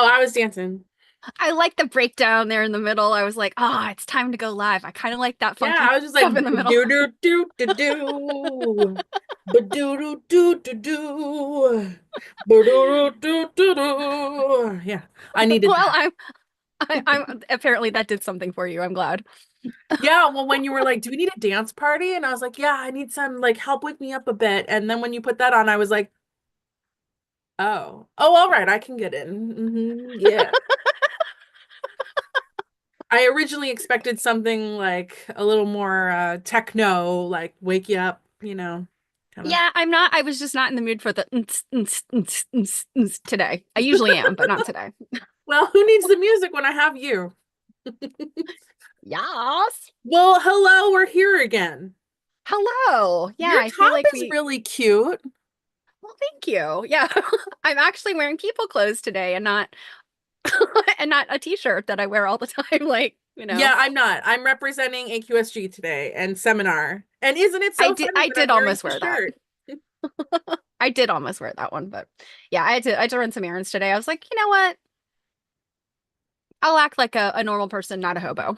Oh, I was dancing. I like the breakdown there in the middle. I was like, oh, it's time to go live. I kind of like that Yeah, funky I was just like stuff in the middle. do do do do do, ba do do do do do, ba do do do do. Yeah, I needed Well, that. I'm apparently that did something for you. I'm glad. Yeah, well, when you were like, "Do we need a dance party?" and I was like, "Yeah, I need some like help wake me up a bit." And then when you put that on, I was like, "Oh, all right, I can get in." Yeah. I originally expected something like a little more techno, like wake you up, kind of. Yeah, I'm not. I was just not in the mood for the today. I usually am, but not today. Well, who needs the music when I have you? Yes. Well, hello, we're here again. Hello. Yeah, Your I feel top like is we. really cute. Well, thank you. Yeah, I'm actually wearing people clothes today and not and not a t-shirt that I wear all the time. Like, Yeah, I'm not. I'm representing AQSG today and seminar. And isn't it I so did. funny I that I'm did wearing almost the wear that. shirt? I did almost wear that one, but yeah, I had to run some errands today. I was like, you know what? I'll act like a normal person, not a hobo.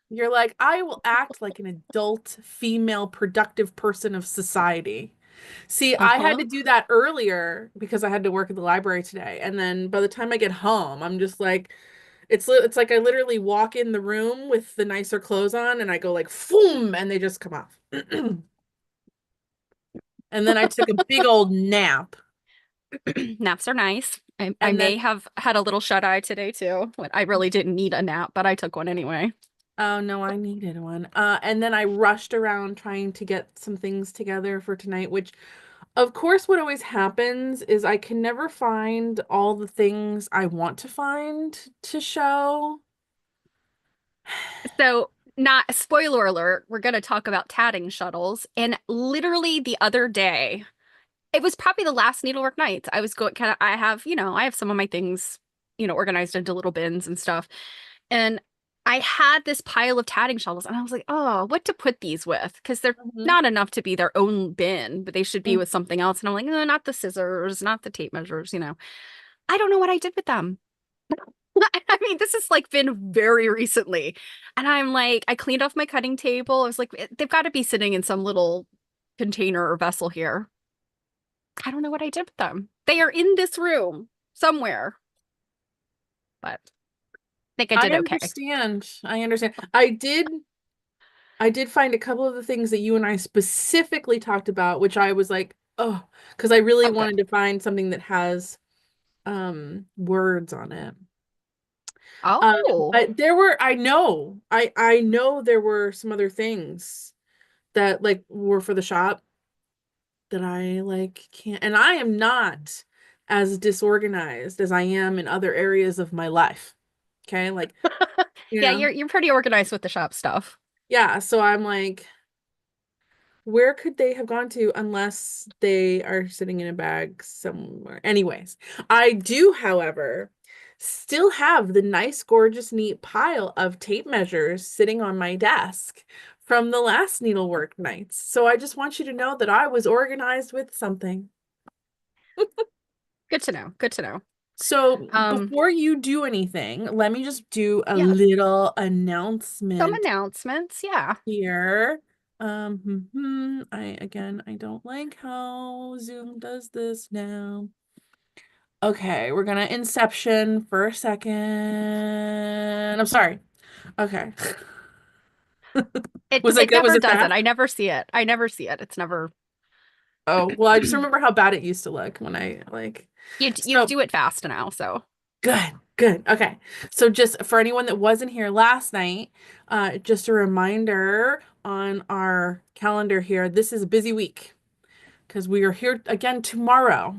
You're like, I will act like an adult, female, productive person of society. See, I had Uh-huh. to do that earlier because I had to work at the library today. And then by the time I get home, I'm just like, it's like I literally walk in the room with the nicer clothes on and I go like, boom, and they just come off. And then I took a big old nap. Naps are nice. I And then, may have had a little shut eye today too. I really didn't need a nap, but I took one anyway. oh no, I needed one. And then I rushed around trying to get some things together for tonight, which of course, what always happens is I can never find all the things I want to find to show. So, not spoiler alert, we're going to talk about tatting shuttles. And literally the other day, it was probably the last needlework night. I was going kind of, I have, I have some of my things, organized into little bins and stuff. And I had this pile of tatting shuttles and I was like, oh, what to put these with? Because they're Mhm. not enough to be their own bin, but they should be Mm. with something else. And I'm like, no, not the scissors, not the tape measures. I don't know what I did with them. I mean, this has like been very recently. And I'm like, I cleaned off my cutting table. I was like, they've got to be sitting in some little container or vessel here. I don't know what I did with them. They are in this room somewhere, but I think I I did okay. understand. I understand. I did find a couple of the things that you and I specifically talked about, which I was like, oh, because I really Oh, good. wanted to find something that has words on it. Oh, But there were, I know there were some other things that like were for the shop that I like can't, and I am not as disorganized as I am in other areas of my life. Okay, like, you yeah, know, you're pretty organized with the shop stuff. yeah, so I'm like, where could they have gone to unless they are sitting in a bag somewhere? Anyways, I do, however, still have the nice, gorgeous, neat pile of tape measures sitting on my desk from the last needlework nights. So I just want you to know that I was organized with something. Good to know. Good to know. So Um, before you do anything, let me just do a yes, little some announcement announcements. Yeah. here. I don't like how Zoom does this now. Okay, we're gonna Inception for a second. I'm sorry. Okay. It Was it it good? Was never it does it. fast? I never see it. I never see it. It's never Oh, well, I just remember how bad it used to look when I like you so do it fast now, so. good, good. Okay. So just for anyone that wasn't here last night, just a reminder on our calendar here, this is a busy week because we are here again tomorrow.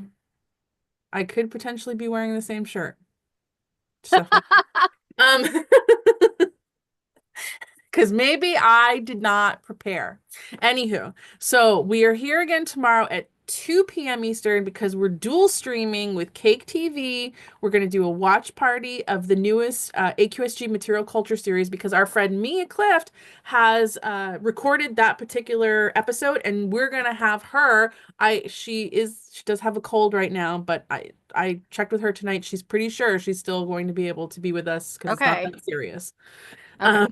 I could potentially be wearing the same shirt. Just FYI. Um, because maybe I did not prepare. Anywho, so we are here again tomorrow at 2 p.m. Eastern because we're dual streaming with Cake TV. We're going to do a watch party of the newest AQSG Material Culture series because our friend Mia Clift has recorded that particular episode, and we're going to have her. She does have a cold right now, but I checked with her tonight. She's pretty sure she's still going to be able to be with us because it's not Okay. that serious. Okay.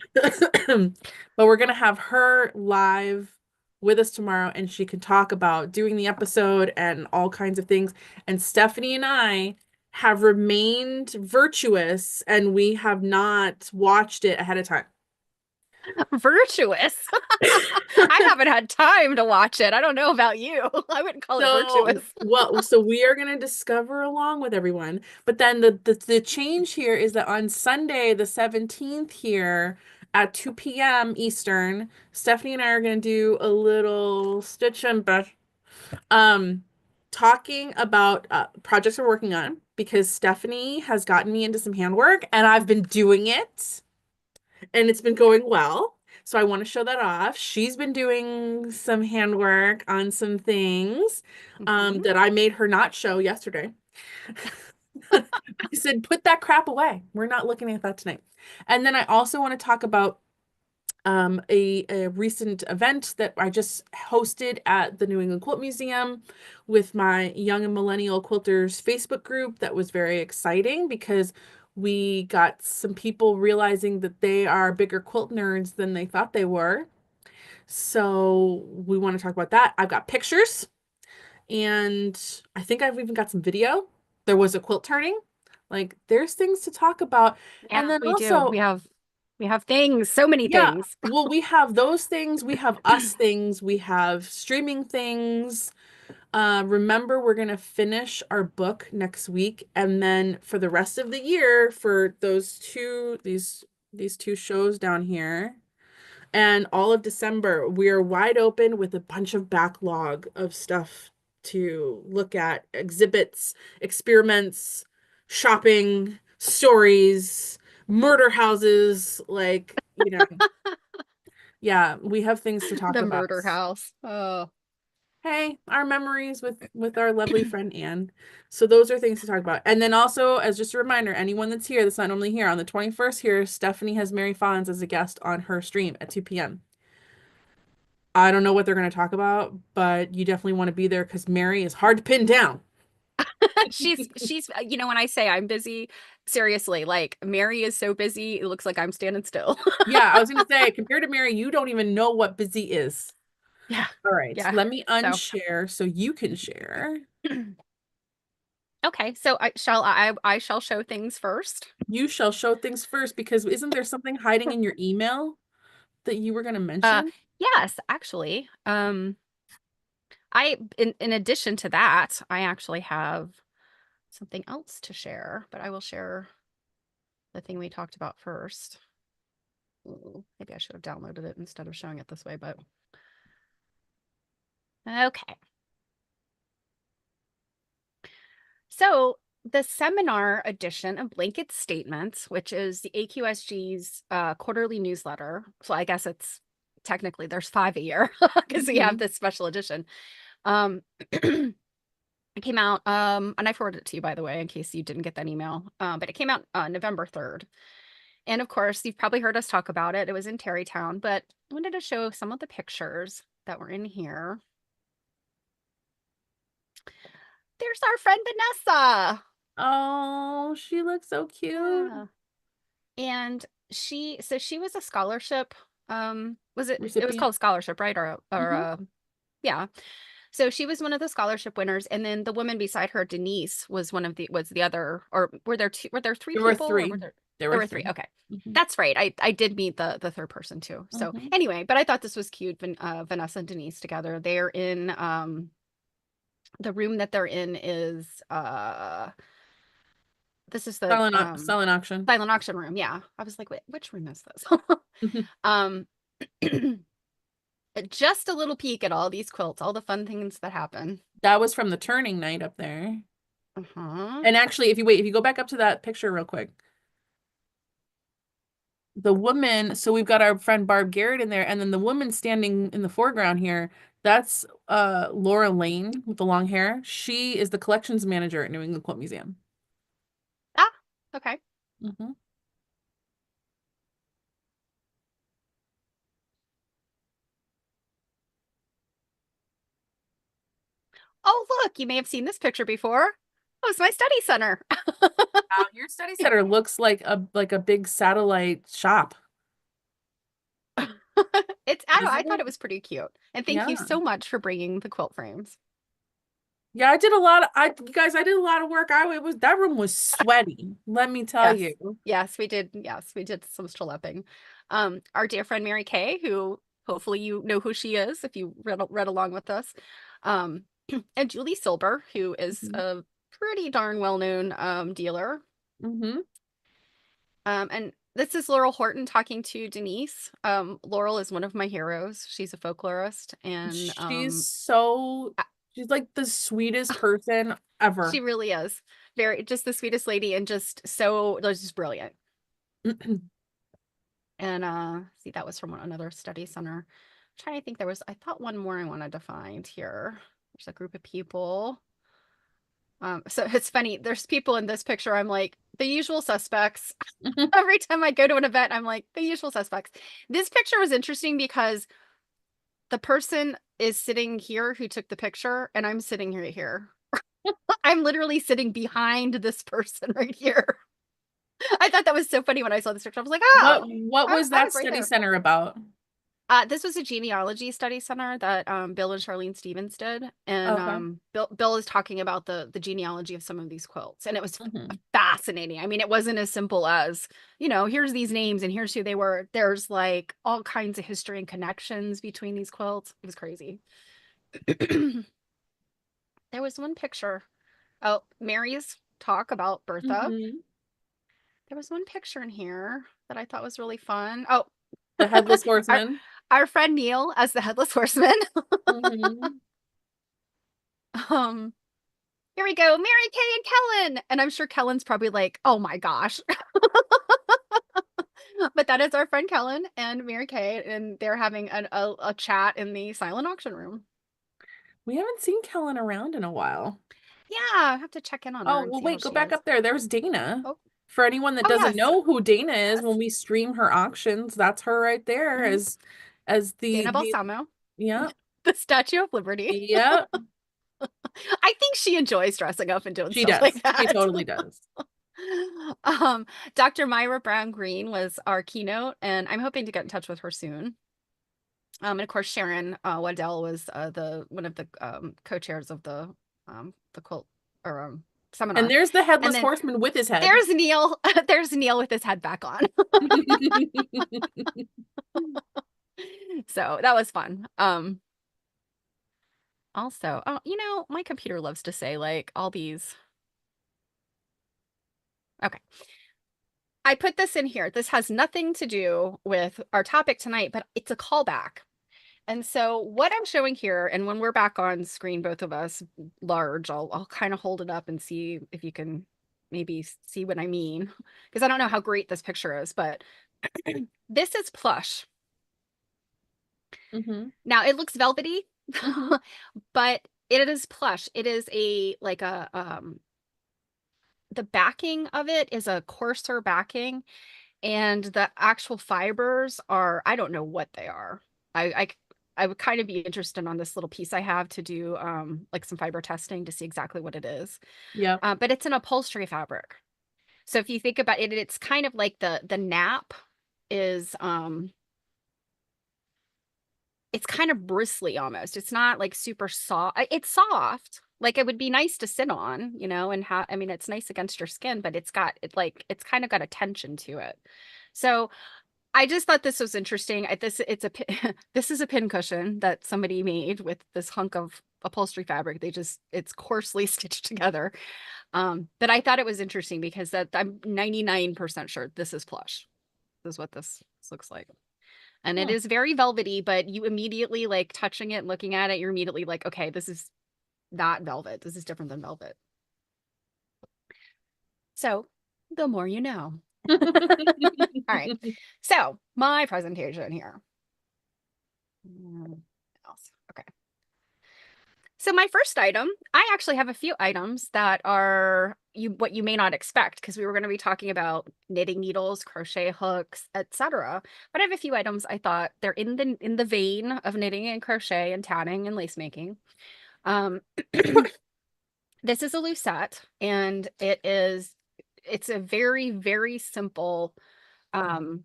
Um, but we're gonna have her live with us tomorrow, and she can talk about doing the episode and all kinds of things. And Stephanie and I have remained virtuous, and we have not watched it ahead of time. Virtuous. I haven't had time to watch it. I don't know about you. I wouldn't call it virtuous. So we are gonna discover along with everyone. But then the change here is that on Sunday, the 17th here at 2 p.m. Eastern, Stephanie and I are gonna do a little stitch and brush, um, talking about projects we're working on because Stephanie has gotten me into some handwork and I've been doing it and it's been going well. So I want to show that off. She's been doing some handwork on some things Mhm. that I made her not show yesterday. I said, put that crap away. We're not looking at that tonight. And then I also want to talk about a recent event that I just hosted at the New England Quilt Museum with my young and millennial quilters Facebook group. That was very exciting because we got some people realizing that they are bigger quilt nerds than they thought they were. So we want to talk about that. I've got pictures and I think I've even got some video. There was a quilt turning. Like there's things to talk about. Yeah, And then we do. also, We have things, so many yeah, things. well, we have those things, we have us things, we have streaming things. Remember, we're gonna finish our book next week, and then for the rest of the year, for these two shows down here, and all of December, we are wide open with a bunch of backlog of stuff to look at, exhibits, experiments, shopping, stories, murder houses, like, yeah, we have things to talk The about. murder house. Oh. Hey, our memories with our lovely friend Anne. So those are things to talk about. And then also, as just a reminder, anyone that's here that's not normally here on the 21st here, Stephanie has Mary Fonz as a guest on her stream at 2 p.m. I don't know what they're going to talk about, but you definitely want to be there because Mary is hard to pin down. She's when I say I'm busy, seriously, like Mary is so busy, it looks like I'm standing still. Yeah, I was going to say, compared to Mary, you don't even know what busy is. Yeah. All right, Yeah. let me So, unshare so you can share. okay, so I shall show things first. You shall show things first because isn't there something hiding in your email that you were going to Uh mention? yes, actually. In addition to that, I actually have something else to share, but I will share the thing we talked about first. Ooh, maybe I should have downloaded it instead of showing it this way, but okay. So the seminar edition of Blanket Statements, which is the AQSG's quarterly newsletter. So I guess it's technically there's 5 a year because we have Mhm. this special edition. Um, it came out, and I forwarded it to you, by the way, in case you didn't get that email. But it came out November 3rd. And of course, you've probably heard us talk about it. It was in Terrytown, but I wanted to show some of the pictures that were in here. There's our friend Vanessa. Oh, she looks so cute. Yeah. And she was a scholarship, it was Recipient. called scholarship, right? Hmm. Yeah. So she was one of the scholarship winners, and then the woman beside her, Denise, was the other, or were there three There were people, or three. There there were were three. three. Okay. Hmm. That's right. I did meet the third person too. So Hmm. anyway, but I thought this was cute, Vanessa and Denise together. They're in the room that they're in is this is the Silent auction. silent auction room. Yeah. I was like, wait, which room is this? Um, just a little peek at all these quilts, all the fun things that happen. That was from the turning night up there. Uh-huh. And actually, if you go back up to that picture real quick, the woman, so we've got our friend Barb Garrett in there, and then the woman standing in the foreground here, That's Laura Lane with the long hair. She is the collections manager at New England Quilt Museum. Ah, okay. Hmm. Oh, look, you may have seen this picture before. Oh, it's my study center. Wow, your study center looks like a big satellite shop, I doesn't thought it? it was pretty cute. And thank you Yeah. so much for bringing the quilt frames. Yeah, I did a lot of you guys, I did a lot of work. It was that room was sweaty, let me tell Yes. you. Yes, we did. Yes, we did some schlepping. Our dear friend Mary Kay, who hopefully you know who she is if you read along with us. Um, and Julie Silber, who is Hmm. a pretty darn well-known dealer. Hmm. And this is Laurel Horton talking to Denise. Laurel is one of my heroes. She's a folklorist, and She's so she's like the sweetest person she ever. really is very just the sweetest lady and just brilliant. And see, that was from another study center. I'm trying to think I thought one more I wanted to find here. There's a group of people. So it's funny, there's people in this picture. I'm like, the usual suspects. Every time I go to an event, I'm like, the usual suspects. This picture was interesting because the person is sitting here who took the picture, and I'm sitting right here. I'm literally sitting behind this person right here. I thought that was so funny when I saw this picture. I was like, oh, What was I that was right study there. center about? This was a genealogy study center that Bill and Charlene Stevens did, and Okay. Bill is talking about the genealogy of some of these quilts, and it was Hmm. fascinating. I mean, it wasn't as simple as here's these names and here's who they were. There's like all kinds of history and connections between these quilts. It was crazy. There was one picture. Oh, Mary's talk about Bertha. Hmm. There was one picture in here that I thought was really fun. Oh, The Headless our Horseman. our friend Neil as the headless horseman. Hmm. Um, Here we go, Mary Kay and Kellen. And I'm sure Kellen's probably like, oh my gosh. But that is our friend Kellen and Mary Kay, and they're having a chat in the silent auction room. We haven't seen Kellen around in a while. Yeah, I have to check in on her Oh, and well, see how wait, go she back is. up there. There's Dana. Oh, For anyone that oh doesn't yes, know who Dana is, when yes. we stream her auctions, that's her right there Hmm. as Dana the Balsamo, yeah. the Statue of Liberty. Yeah, I think she enjoys dressing up and doing she stuff does. like She that. totally does. Um, Dr. Myra Brown Green was our keynote, and I'm hoping to get in touch with her soon. And of course, Sharon Waddell was the one of the co-chairs of the quilt or And seminar. there's the And Headless then Horseman with his head. there's Neil. There's Neil with his head back on. So that was fun. Also, oh, my computer loves to say like all these. Okay. I put this in here. This has nothing to do with our topic tonight, but it's a callback. And so what I'm showing here, and when we're back on screen, both of us large, I'll kind of hold it up and see if you can maybe see what I mean, because I don't know how great this picture is, but this is plush. Hmm. Now it looks velvety, Hmm. but it is plush. It is the backing of it is a coarser backing, and the actual fibers are, I don't know what they are. I I would kind of be interested on this little piece I have to do like some fiber testing to see exactly what it is. Yep. But it's an upholstery fabric. So if you think about it, it's kind of like the nap is it's kind of bristly almost. It's not like super soft. It's soft. Like it would be nice to sit on, and how I mean it's nice against your skin, but it's kind of got a tension to it. So I just thought this was interesting. This is a pin cushion that somebody made with this hunk of upholstery fabric. It's coarsely stitched together. But I thought it was interesting because that I'm 99% sure this is plush. This is what this looks like. And it Huh. is very velvety, but you immediately like touching it and looking at it, you're immediately like, okay, this is not velvet. This is different than velvet. So the more you know. All right. So my presentation here. Else. Okay. So my first item, I actually have a few items that are what you may not expect because we were going to be talking about knitting needles, crochet hooks, etc. But I have a few items I thought they're in the vein of knitting and crochet and tatting and lace making. Um, this is a lucette, and it's a very, very simple um,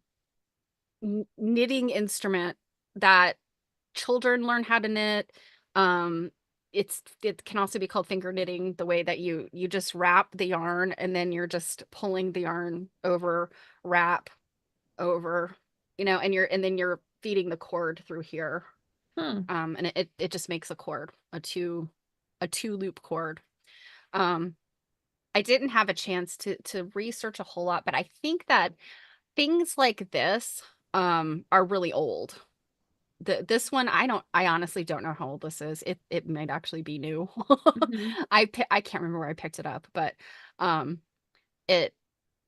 knitting instrument that children learn how to knit. Um, it can also be called finger knitting, the way that you just wrap the yarn and then you're just pulling the yarn over, wrap over, and then you're feeding the cord through here. Hmm. And it just makes a cord, a two loop cord. Um, I didn't have a chance to research a whole lot, but I think that things like this are really old. This one I honestly don't know how old this is. It might actually be new. Mhm. I can't remember where I picked it up, but um it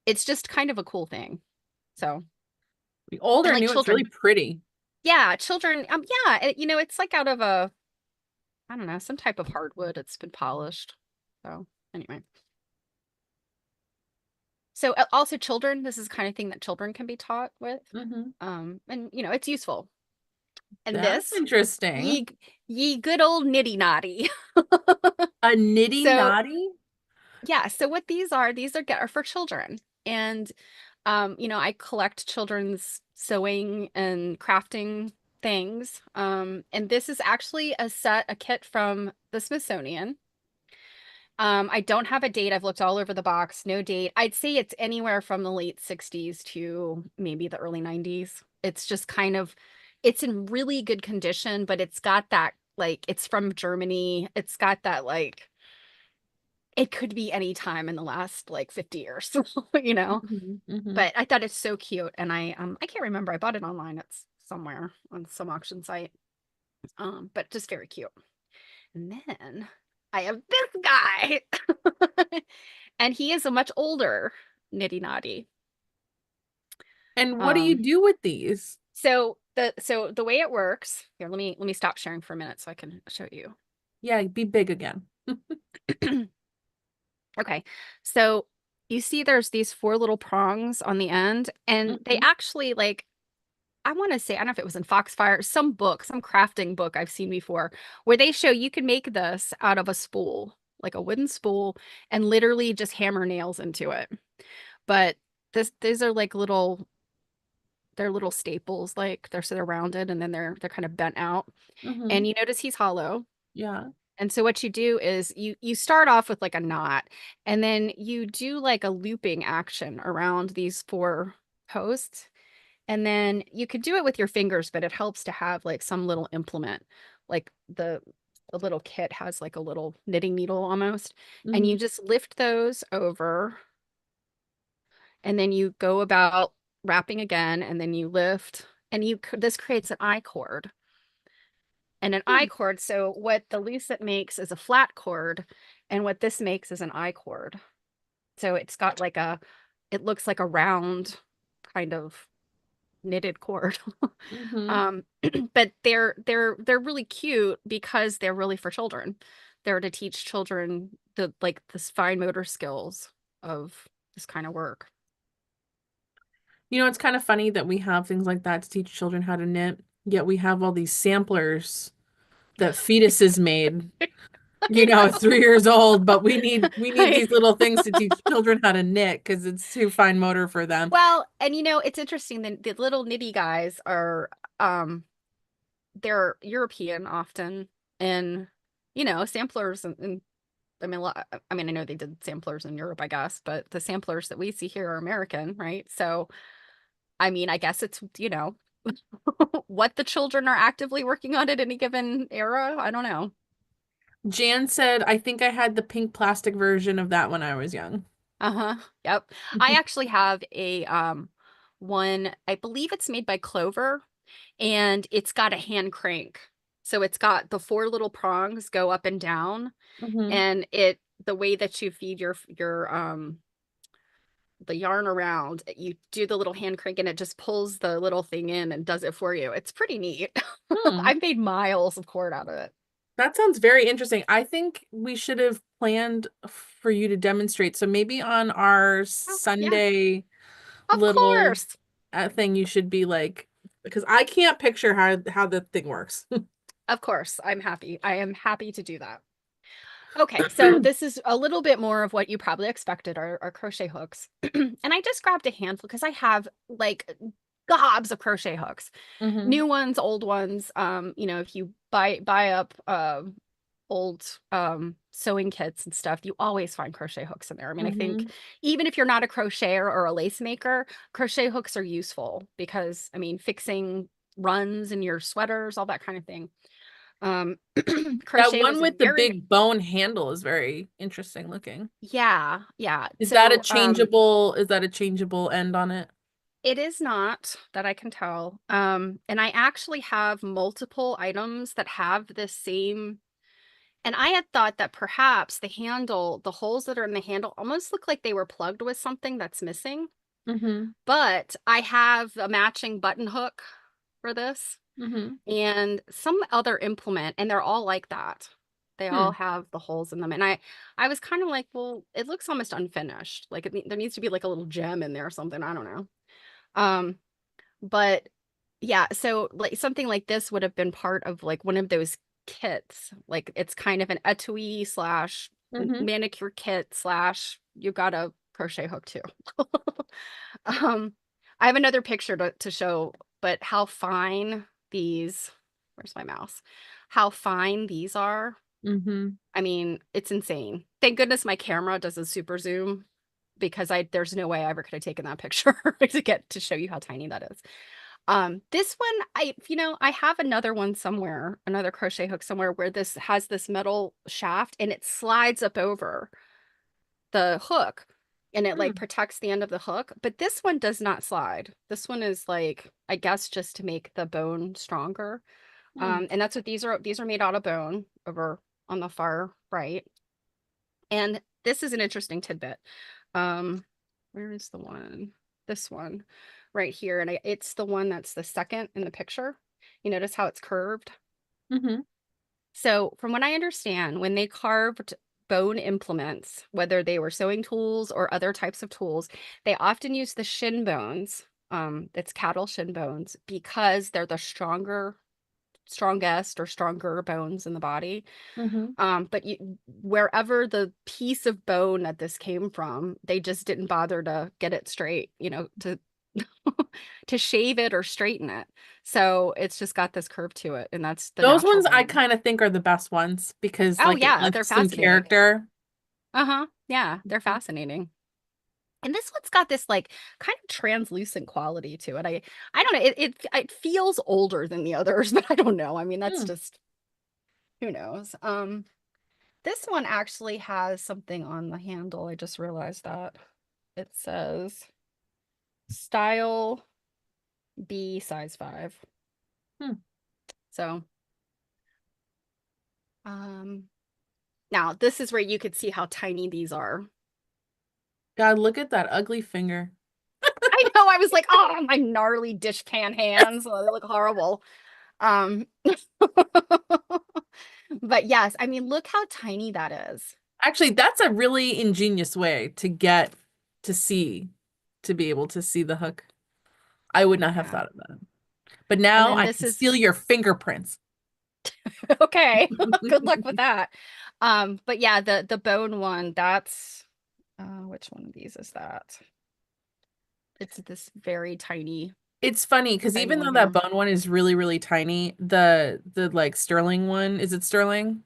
it's just kind of a cool thing. So, The old and or like new, it's really children. pretty. Yeah, children yeah, it's like out of a I don't know, some type of hardwood. It's been polished. So, anyway. So also children, this is the kind of thing that children can be taught with. Hmm. And it's useful. And That's this interesting. ye ye good old nitty notty. A nitty So notty? yeah, so what these are for children. And I collect children's sewing and crafting things. And this is actually a kit from the Smithsonian. I don't have a date. I've looked all over the box, no date. I'd say it's anywhere from the late 60s to maybe the early 90s. It's just kind of it's in really good condition, but it's got that like it's from Germany. It's got that like it could be any time in the last like 50 years, you know. Hmm. Hmm. But I thought it's so cute, and I can't remember. I bought it online. It's somewhere on some auction site. But just very cute. And then I have this guy, and he is a much older nitty noddy. And what do you Um, do with these? so the way it works here, let me stop sharing for a minute so I can show you. Yeah, be big again. Okay, so you see there's these four little prongs on the end, and they Hmm. actually like I want to say, I don't know if it was in Foxfire, some book, some crafting book I've seen before, where they show you can make this out of a spool, like a wooden spool, and literally just hammer nails into it. But these are like they're little staples, like so they're rounded and then they're kind of bent out. Hmm. And you notice he's hollow. Yeah. And so what you do is you start off with like a knot, and then you do like a looping action around these four posts. And then you could do it with your fingers, but it helps to have like some little implement. Like the little kit has like a little knitting needle almost. And you Hmm. just lift those over, and then you go about wrapping again, and then you lift, and this creates an I cord. And an I Hmm. cord, so what the lucette makes is a flat cord, and what this makes is an I cord. So it's got like it looks like a round kind of knitted cord. Hmm. Um, but they're really cute because they're really for children. They're to teach children this fine motor skills of this kind of work. You know, it's kind of funny that we have things like that to teach children how to knit, yet we have all these samplers that fetuses made, I at know. 3 years old, but we need I these little things to teach children how to knit because it's too fine motor for them. Well, and it's interesting that the little nitty guys are they're European often, and samplers and I mean, I know they did samplers in Europe, I guess, but the samplers that we see here are American, right? So, I mean, I guess it's, what the children are actively working on at any given era. I don't know. Jan said, I think I had the pink plastic version of that when I was young. Uh-huh. Yep. I actually have a one, I believe it's made by Clover, and it's got a hand crank. So it's got the four little prongs go up and down, Hmm. and the way that you feed your the yarn around, you do the little hand crank and it just pulls the little thing in and does it for you. It's pretty neat. Hmm. I've made miles of cord out of it. That sounds very interesting. I think we should have planned for you to demonstrate. So maybe on our Oh, yeah, Sunday of little course. thing, you should be like, because I can't picture how the thing works. Of course, I'm happy. I am happy to do that. Okay, so this is a little bit more of what you probably expected are crochet hooks. And I just grabbed a handful because I have like gobs of crochet hooks. Mm-hmm. New ones, old ones. If you buy up old sewing kits and stuff, you always find crochet hooks in there. I mean, I think Mm-hmm. even if you're not a crocheter or a lace maker, crochet hooks are useful because I mean, fixing runs in your sweaters, all that kind of thing. Um, That crochet one was with the very, big bone handle is very interesting looking. yeah, yeah. Is that a So, changeable end on it? it is not that I can tell. And I actually have multiple items that have this same. And I had thought that perhaps the holes that are in the handle almost look like they were plugged with something that's missing. Mm-hmm. But I have a matching button hook for this Mm-hmm. and some other implement, and they're all like that. They all Hmm. have the holes in them. And I was kind of like, well, it looks almost unfinished. Like there needs to be like a little gem in there or something. I don't know. Um, but yeah, so like something like this would have been part of like one of those kits. Like it's kind of an etui slash Mm-hmm. manicure kit slash you got a crochet hook too. Um, I have another picture to show, but how fine these, where's my mouse? How fine these are. Mm-hmm. I mean, it's insane. Thank goodness my camera does a super zoom because there's no way I ever could have taken that picture to get to show you how tiny that is. This one, I have another one somewhere, another crochet hook somewhere where this has this metal shaft and it slides up over the hook and it like Hmm. protects the end of the hook, but this one does not slide. This one is like, I guess just to make the bone stronger. Hmm. And that's what these are made out of bone over on the far right. And this is an interesting tidbit. Where is the one? This one right here. And it's the one that's the second in the picture. You notice how it's curved? Mm-hmm. So, from what I understand, when they carved bone implements, whether they were sewing tools or other types of tools, they often use the shin bones. It's cattle shin bones because they're the strongest or stronger bones in the body. Mm-hmm. But wherever the piece of bone that this came from, they just didn't bother to get it straight, to to shave it or straighten it. So it's just got this curve to it, and that's the Those natural ones I bone. kind of think are the best ones because Oh like it yeah, they're lends some fascinating. character. Uh-huh. Yeah, they're Mhm. fascinating. And this one's got this like kind of translucent quality to it. I don't know. It feels older than the others, but I don't know. I mean, that's Hmm. just who knows. This one actually has something on the handle. I just realized that. It says style B size 5. Hmm. So, um now this is where you could see how tiny these are. God, look at that ugly finger. I know. I was like, oh, my gnarly dishpan hands. Oh, they look horrible. Um, but yes, I mean, look how tiny that is. Actually, that's a really ingenious way to get to see, to be able to see the hook. I would not have Yeah. thought of that. But And now then I this can is steal your fingerprints. okay. Good luck with that. But yeah, the bone one, that's which one of these is that? It's this very tiny, It's funny because tiny even one though that here. bone one is really, really tiny, the like sterling one, is it sterling?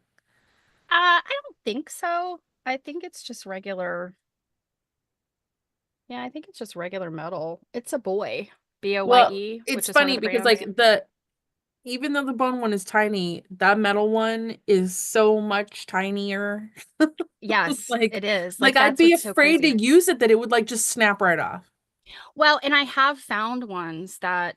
I don't think so. I think it's just regular. Yeah, I think it's just regular metal. It's a boy, Well, BOYE, which it's is one of funny the because brands. like the even though the bone one is tiny, that metal one is so much tinier. Yes, Like it is. like Like I'd that's be what's so afraid crazy. to use it that it would like just snap right off. Well, and I have found ones that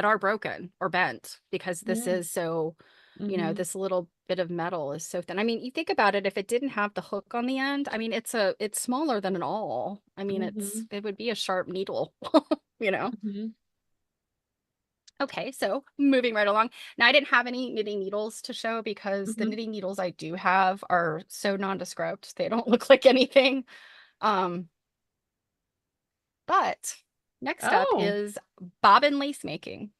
are broken or bent because this Mm. is so, Hmm. this little bit of metal is so thin. I mean, you think about it, if it didn't have the hook on the end, I mean, it's smaller than an awl. I mean, Hmm. it would be a sharp needle, you know. Hmm. Okay, so moving right along. Now, I didn't have any knitting needles to show because the Hmm. knitting needles I do have are so nondescript. They don't look like anything. Um, but next up Oh, is bobbin lace making.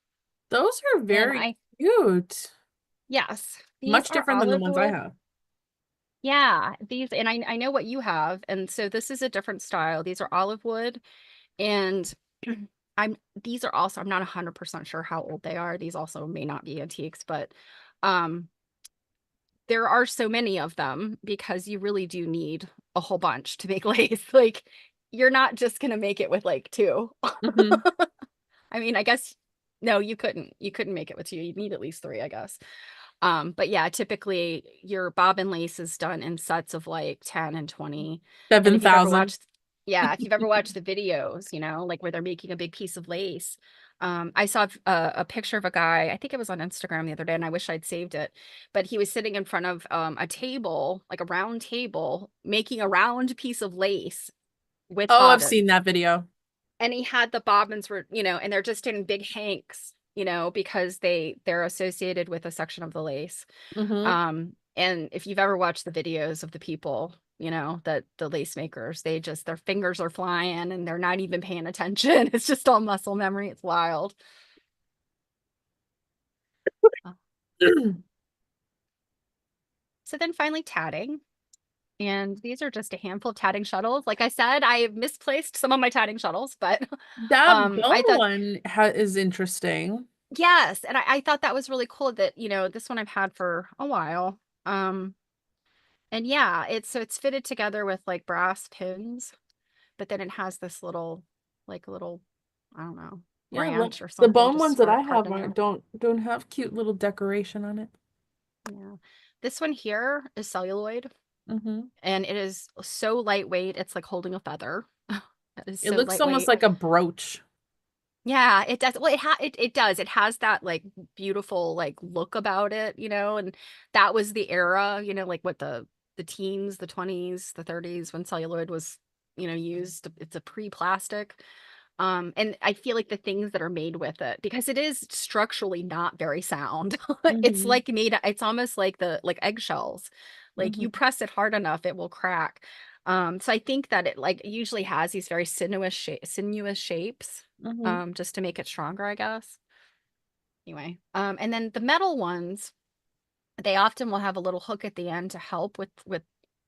those are And very cute. yes, these Much are different than the olive ones I wood. have. Yeah, these, and I know what you have. And so this is a different style. These are olive wood. And these are also, I'm not 100% sure how old they are. These also may not be antiques, but um, there are so many of them because you really do need a whole bunch to make lace. Like, you're not just gonna make it with like two. Hmm. I mean, I guess no, you couldn't. You couldn't make it with two. You'd need at least three, I guess. But yeah, typically your bobbin lace is done in sets of like 10 and 20. And if you've ever 7,000. watched, yeah, if you've ever watched the videos, like where they're making a big piece of lace. I saw a picture of a guy, I think it was on Instagram the other day, and I wish I'd saved it, but he was sitting in front of a table, like a round table, making a round piece of lace with Oh, I've bobbins. seen that video. And he had the bobbins were, and they're just in big hanks, because they're associated with a section of the lace. Hmm. And if you've ever watched the videos of the people, that the lace makers, their fingers are flying and they're not even paying attention. It's just all muscle memory. It's wild. Uh, So then finally tatting. And these are just a handful of tatting shuttles. Like I said, I have misplaced some of my tatting shuttles, but That bone I thought, one is interesting. yes. And I thought that was really cool that, this one I've had for a while. And yeah, it's fitted together with like brass pins, but then it has this little, I don't know, Yeah, look, branch or the something bone just ones that sort I of carved have in aren't, there. don't have cute little decoration on it. Yeah. This one here is celluloid, Hmm. and it is so lightweight, it's like holding a feather. It is It so looks almost lightweight. like a brooch. Yeah, it does. Well, it does. It has that like beautiful like look about it, and that was the era, like what the teens, the 20s, the 30s when celluloid was, used. It's a pre-plastic. And I feel like the things that are made with it, because it is structurally not very sound. It's Hmm. like it's almost like the like eggshells. Like you Hmm. press it hard enough, it will crack. So I think that it like usually has these very sinuous shapes, Hmm. just to make it stronger, I guess. Anyway, and then the metal ones, they often will have a little hook at the end to help with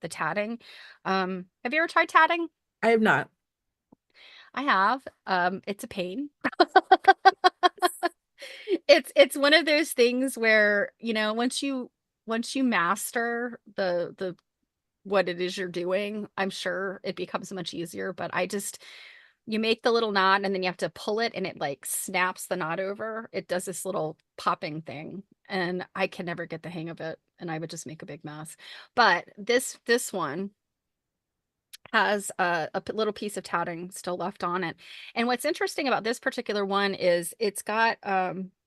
the tatting. Have you ever tried tatting? I have not. I have. It's a pain. It's one of those things where, once you master the what it is you're doing, I'm sure it becomes much easier, but you make the little knot and then you have to pull it and it like snaps the knot over. It does this little popping thing and I can never get the hang of it and I would just make a big mess. But this one has little piece of tatting still left on it. And what's interesting about this particular one is it's got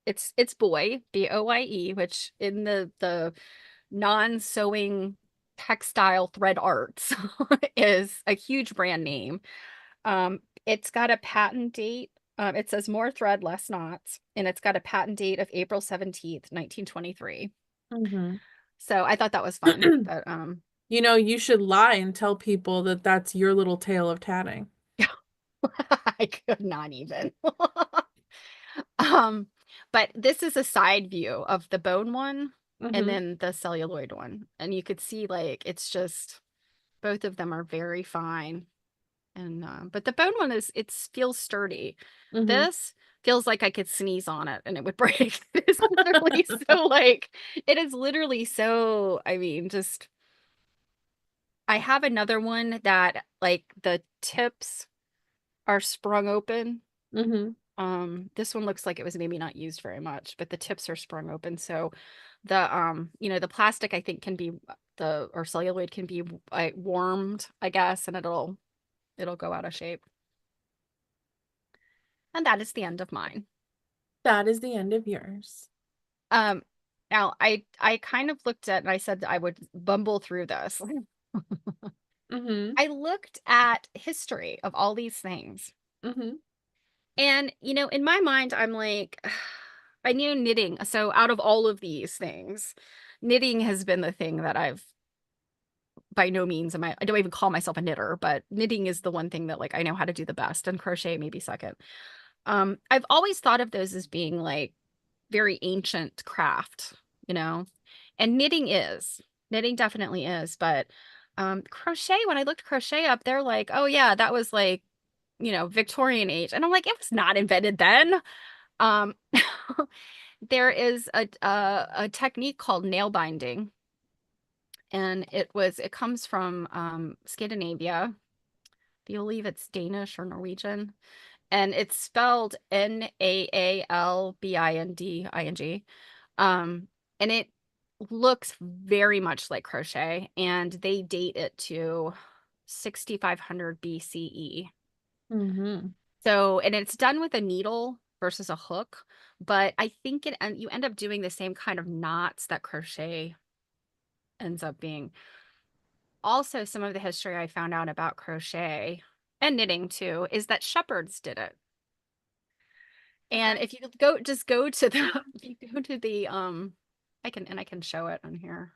it's Boye, Boye, which in the non-sewing textile thread arts is a huge brand name. It's got a patent date. It says more thread, less knots, and it's got a patent date of April 17th, 1923. Hmm. So I thought that was fun. But You should lie and tell people that that's your little tale of tatting. I could not even. Um, but this is a side view of the bone one and Hmm. then the celluloid one. And you could see like it's just both of them are very fine. And but the bone one it feels sturdy. Hmm. This feels like I could sneeze on it and it would break. It is literally so like it is literally so, I mean, just I have another one that like the tips are sprung open. Hmm. This one looks like it was maybe not used very much, but the tips are sprung open. So the plastic I think can be the or celluloid can be warmed, I guess, and it'll go out of shape. And that is the end of mine. That is the end of yours. Um, Now I kind of looked at and I said I would bumble through this. Hmm. I looked at history of all these things. Hmm. And in my mind I'm like I knew knitting. So out of all of these things, knitting has been the thing that I've by no means am I don't even call myself a knitter, but knitting is the one thing that like I know how to do the best, and crochet maybe second. I've always thought of those as being like very ancient craft, you know, and knitting definitely is, but crochet, when I looked crochet up, they're like, oh yeah, that was like, Victorian age. And I'm like, it was not invented then. Um, there is a technique called nail binding, and it comes from Scandinavia. I believe it's Danish or Norwegian, and it's spelled Naalbinding. Um, and it looks very much like crochet, and they date it to 6500 BCE. Mm-hmm. So, and it's done with a needle versus a hook, but I think and you end up doing the same kind of knots that crochet ends up being. Also, some of the history I found out about crochet and knitting too is that shepherds did it. And Okay. if you go to the if you go to the I can show it on here.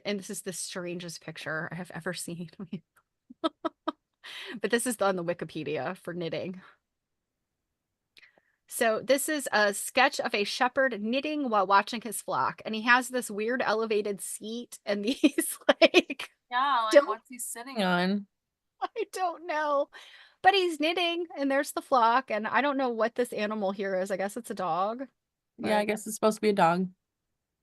And this is the strangest picture I have ever seen. But this is on the Wikipedia for knitting. So this is a sketch of a shepherd knitting while watching his flock, and he has this weird elevated seat and these like Yeah, like don't what's he sitting on? I don't know. But he's knitting and there's the flock, and I don't know what this animal here is. I guess it's a dog. Yeah, I But guess it's supposed to be a dog.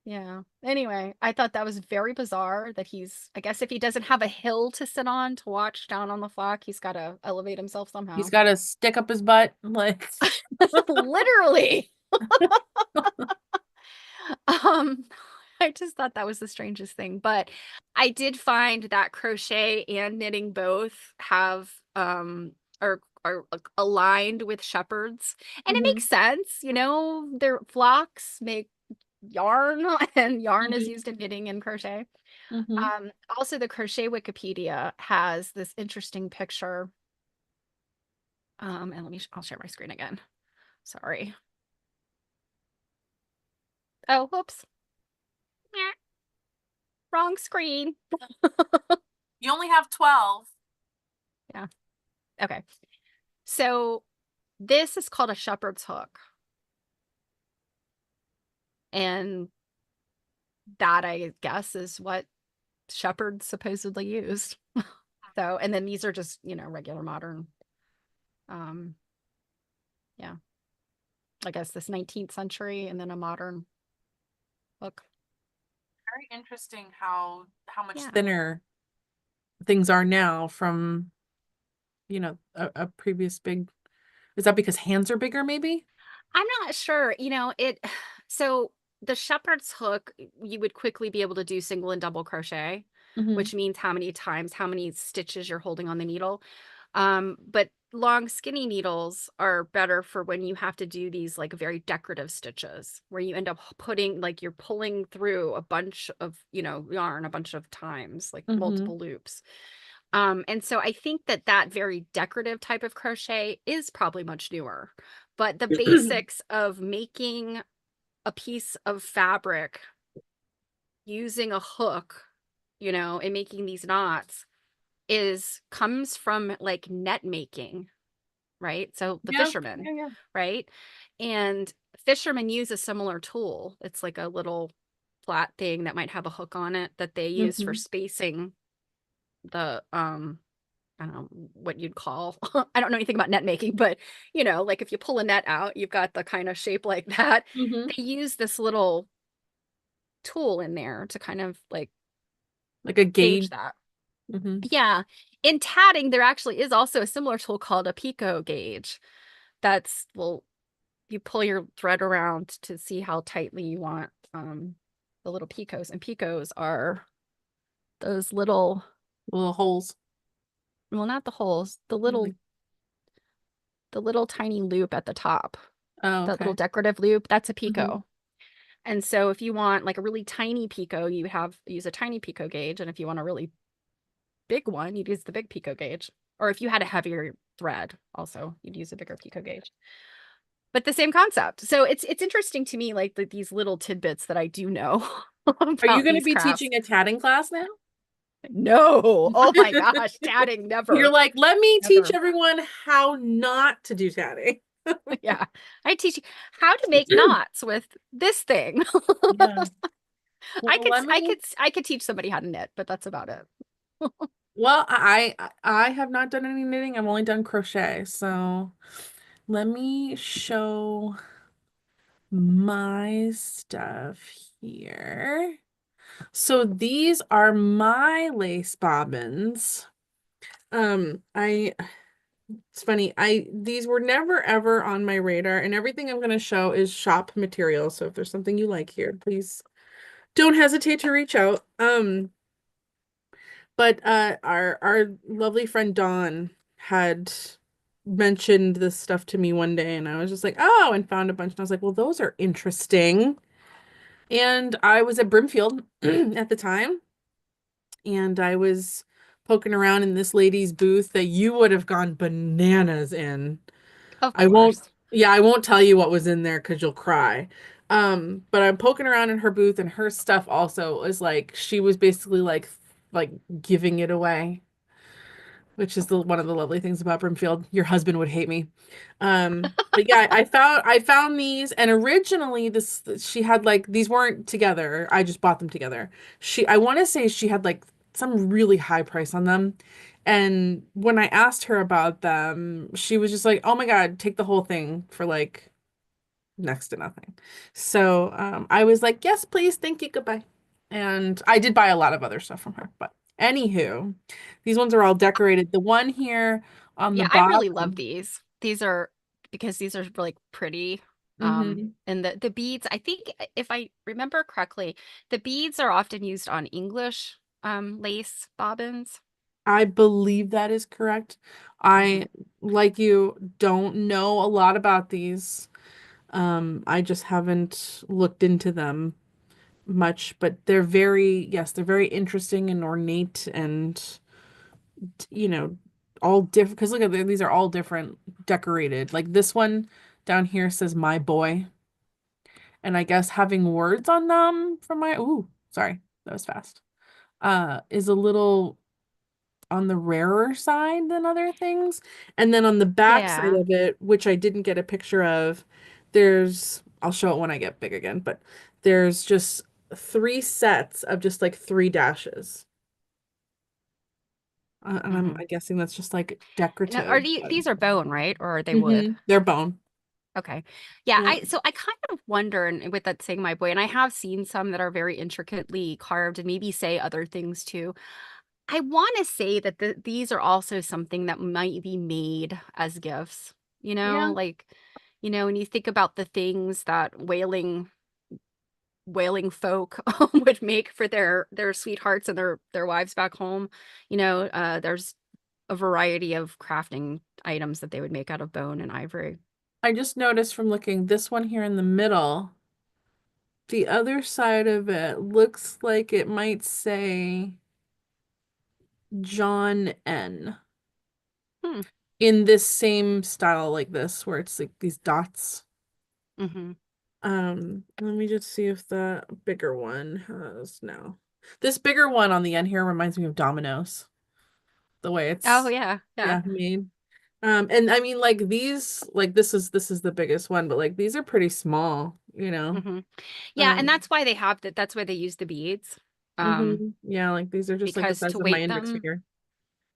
yeah. Anyway, I thought that was very bizarre that I guess if he doesn't have a hill to sit on to watch down on the flock, he's got to elevate himself He's somehow. got to stick up his butt. Like, Literally. Um, I just thought that was the strangest thing, but I did find that crochet and knitting both have are aligned with shepherds, and it hmm makes sense, their flocks make yarn and yarn is hmm used in knitting and crochet. hmm Also the crochet Wikipedia has this interesting picture. And I'll share my screen again. Sorry. Oh, whoops. Meh, wrong screen. You only have 12. Yeah. Okay. So this is called a shepherd's hook. And that, I guess, is what shepherds supposedly used. So, and then these are just, regular modern, um, yeah, I guess this 19th century and then a modern hook. Very interesting how much Yeah. thinner things are now from, a previous big. Is that because hands are bigger, maybe? I'm not sure, so the shepherd's hook, you would quickly be able to do single and double crochet, hmm which means how many stitches you're holding on the needle. But long skinny needles are better for when you have to do these like very decorative stitches where you end up putting like you're pulling through a bunch of, yarn a bunch of times, like hmm multiple loops. And so I think that very decorative type of crochet is probably much newer, but the basics of making a piece of fabric using a hook, and making these knots is comes from like net making, right? So the Yeah, fishermen, yeah, yeah. right? And fishermen use a similar tool. It's like a little flat thing that might have a hook on it that they use for hmm spacing the I don't know what you'd call I don't know anything about net making, but like if you pull a net out, you've got the kind of shape like that. hmm They use this little tool in there to kind of like Like a gauge gauge. that. hmm Yeah. In tatting, there actually is also a similar tool called a picot gauge. Well, you pull your thread around to see how tightly you want the little picots. And picots are those little, Little holes. well, not the holes, Like, the little tiny loop at the top. oh, That little okay. decorative loop, that's a hmm picot. And so if you want like a really tiny picot, use a tiny picot gauge. And if you want a really big one, you'd use the big picot gauge. Or if you had a heavier thread, also, you'd use a bigger picot gauge. but the same concept. So it's interesting to me, like these little tidbits that I do know Are you about going to these be crafts. teaching a tatting class now? No. Oh my gosh, tatting, You're never, like, let me teach never. everyone how not to do tatting. Yeah. I teach you how to make knots with this thing. Yeah. Well, let me. I could teach somebody how to knit, but that's about it. Well, I have not done any knitting. I've only done crochet. So let me show my stuff here. So these are my lace bobbins. I It's funny. I These were never ever on my radar, and everything I'm going to show is shop material. So if there's something you like here, please don't hesitate to reach out. But our lovely friend Dawn had mentioned this stuff to me one day, and I was just like, oh, and found a bunch, and I was like, well, those are interesting. And I was at Brimfield at the time, and I was poking around in this lady's booth that you would have gone bananas in. Of I won't, course. yeah, I won't tell you what was in there because you'll cry. But I'm poking around in her booth, and her stuff also is like she was basically like giving it away, which is one of the lovely things about Brimfield. Your husband would hate me. But yeah, I found these, and originally this she had like these weren't together. I just bought them together. I want to say she had like some really high price on them. And when I asked her about them, she was just like, "Oh my God, take the whole thing for like next to nothing." So I was like, "Yes, please, thank you, goodbye." And I did buy a lot of other stuff from her, but anywho, these ones are all decorated. The one here on the Yeah, I really love bottom. these. These are because these are really pretty. Hmm. And the beads, I think if I remember correctly, the beads are often used on English lace bobbins. I believe that is correct. Hmm. I, like you, don't know a lot about these. I just haven't looked into them much, but yes, they're very interesting and ornate and, you know, all different. Because look at these are all different decorated. Like this one down here says "My Boy," and I guess having words on them from my, ooh, sorry, that was fast. Is a little on the rarer side than other things. And then on the back side Yeah. of it, which I didn't get a picture of, I'll show it when I get big again, but there's just three sets of just like three dashes. And Hmm. I'm guessing that's just like Now, decorative. these are bone, right? Or are they wood? They're bone. Okay. Yeah, Yeah. I kind of wonder, and with that saying my boy, and I have seen some that are very intricately carved and maybe say other things too. I want to say that these are also something that might be made as gifts, Yeah. like, when you think about the things that wailing folk would make for their sweethearts and their wives back home, there's a variety of crafting items that they would make out of bone and ivory. I just noticed from looking this one here in the middle, the other side of it looks like it might say John N. Hmm. in this same style like this, where it's like these dots. Hmm. Let me just see if the bigger one has no. This bigger one on the end here reminds me of Domino's, the way Oh it's, yeah, yeah. yeah, made. And I mean like these, like this is the biggest one, but like these are pretty small, you know. Hmm. Yeah, and Um, that's why they use the beads. Um, yeah, like these are just like the because size to of my weight index them, finger.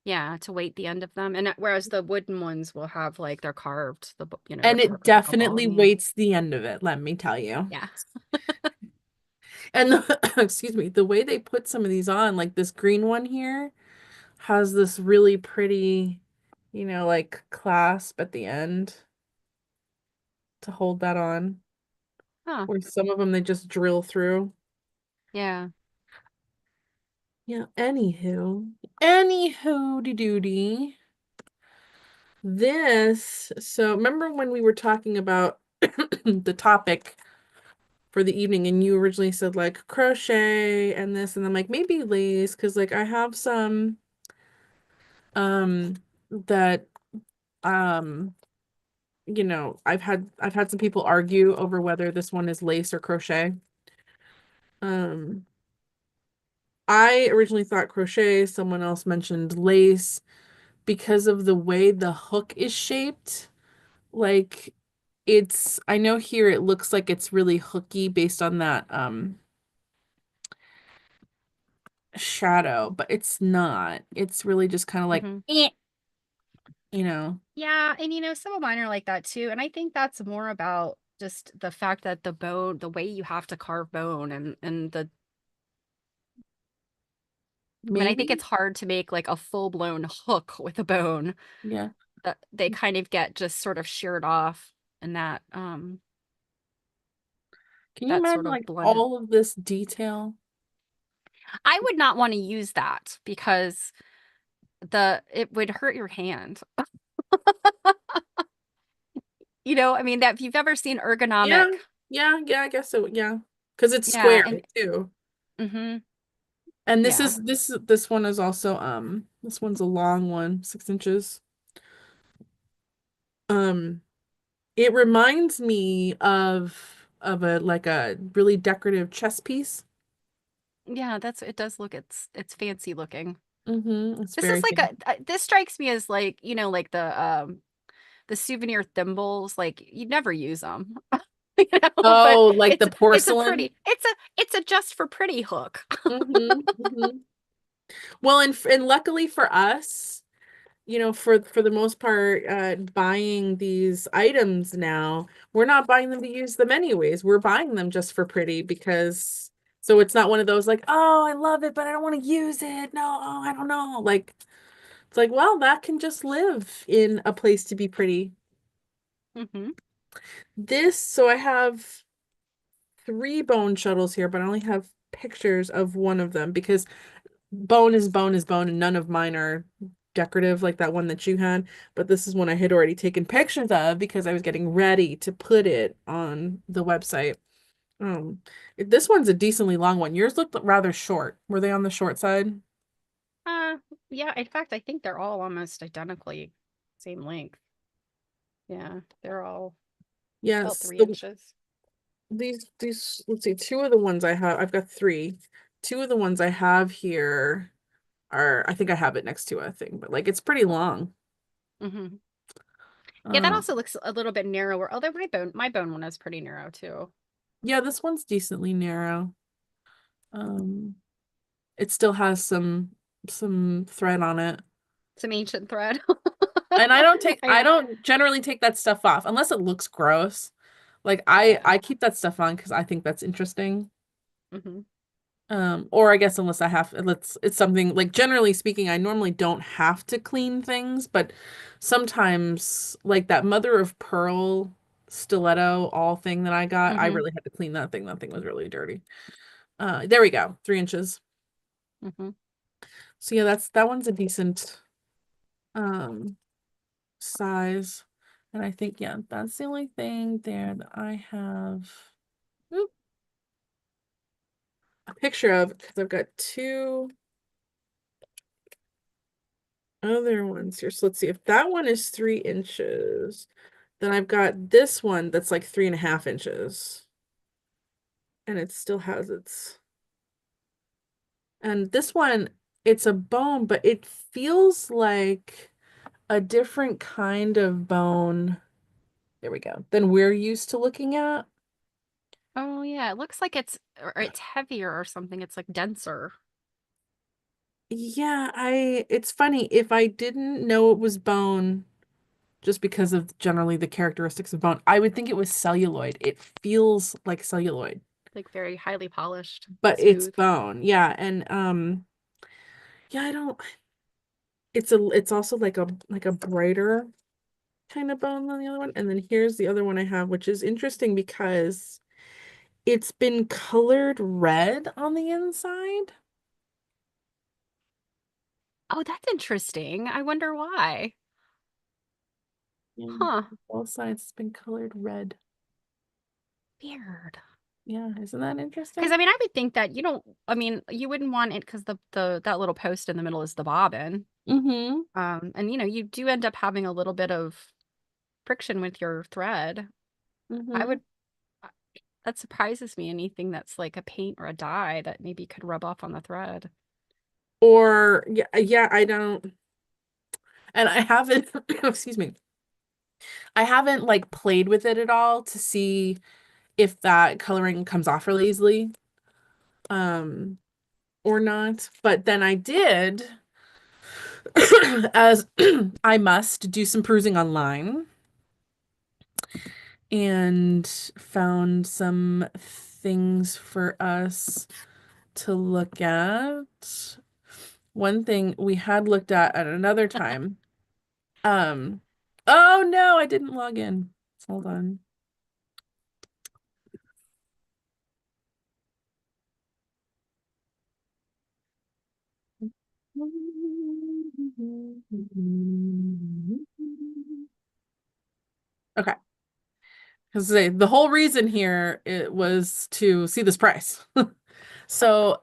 yeah, to weight the end of them. And whereas the wooden ones will have like they're carved, they're And it carved like a definitely body. weights the end of it, let me tell you. Yeah. And excuse me, the way they put some of these on, like this green one here, has this really pretty, like clasp at the end to hold that on. Huh. Where some of them they just drill through. Yeah. Yeah, anywho de doody. So remember when we were talking about the topic for the evening and you originally said like crochet and this and I'm like maybe lace because like I have some that um you know, I've had some people argue over whether this one is lace or crochet. Um, I originally thought crochet, someone else mentioned lace because of the way the hook is shaped. Like I know here it looks like it's really hooky based on that shadow, but it's not. It's really just kind of like, Hmm. you know, Yeah, and some of mine are like that too. And I think that's more about just the fact that the bone, the way you have to carve bone and the I mean, I think maybe. it's hard to make like a full-blown hook with a bone. Yeah. They kind of get just sort of sheared off and Can you that imagine sort of like blended. all of this detail? I would not want to use that because the it would hurt your hand. I mean that if you've ever seen Yeah. ergonomic, Yeah, I guess so. Yeah. Because it's yeah, square and too. hmm And yeah. this one is also this one's a long one, 6 inches. Um it reminds me of a like a really decorative chess piece. Yeah, it does look it's fancy looking. It's This very is like fancy. this strikes me as like, like the souvenir thimbles, like you'd never use them. But Oh, like the it's a porcelain. pretty it's a just for pretty hook. Hmm. Well, and luckily for us, you know, for the most part, buying these items now, we're not buying them to use them anyways. We're buying them just for pretty because so it's not one of those like, oh, I love it, but I don't want to use it. No, oh, I don't know. Like it's like, well, that can just live in a place to be pretty. Hmm. So I have three bone shuttles here, but I only have pictures of one of them because bone is bone is bone, and none of mine are decorative like that one that you had. But this is one I had already taken pictures of because I was getting ready to put it on the website. Um, this one's a decently long one. Yours looked rather short. Were they on the short side? Uh, yeah, in fact, I think they're all almost identically same length. Yeah, they're all about Yes. 3 inches. These let's see, two of the ones I've got three. Two of the ones I have here are I think I have it next to a thing, but like it's pretty long. Hmm. Yeah, that Um, also looks a little bit narrower, although my bone one is pretty narrow too. yeah, this one's decently narrow. Um, it still has some thread on it. Some ancient thread. And I I know. don't generally take that stuff off unless it looks gross. Like Yeah. I keep that stuff on because I think that's interesting. Hmm. Or I guess unless I have it's something like generally speaking, I normally don't have to clean things, but sometimes like that mother of pearl stiletto all thing that I got, I Hmm. really had to clean that thing. That thing was really dirty. There we go, 3 inches. Hmm. So yeah, that one's a decent um size. And I think, yeah, that's the only thing there that I have oop, a picture of because I've got two other ones here. So let's see if that one is 3 inches. Then I've got this one that's like 3.5 inches. And it still has and this one, it's a bone, but it feels like a different kind of bone. There we go. Than we're used to looking at. Oh yeah, it looks like it's heavier or something. It's like denser. Yeah, it's funny. If I didn't know it was bone, just because of generally the characteristics of bone, I would think it was celluloid. It feels like celluloid, Like very highly polished, but it's smooth. bone. Yeah, and yeah, I don't it's also like a brighter kind of bone than the other one. And then here's the other one I have, which is interesting because it's been colored red on the inside. Oh, that's interesting. I wonder why. And Huh. both sides it's been colored red. Weird. Yeah, isn't that Because interesting? I mean, I would think that I mean, you wouldn't want it because the that little post in the middle is the bobbin. Mm-hmm. And you do end up having a little bit of friction with your thread. I Hmm. would, that surprises me. Anything that's like a paint or a dye that maybe could rub off on the thread. Or yeah, yeah, I don't, and I haven't, excuse me, I haven't like played with it at all to see if that coloring comes off really easily, um, or not. But then I did, as I must do some perusing online and found some things for us to look at. One thing we had looked at another time. Um, oh no, I didn't log in. Hold on. Okay. Because the whole reason here it was to see this price. So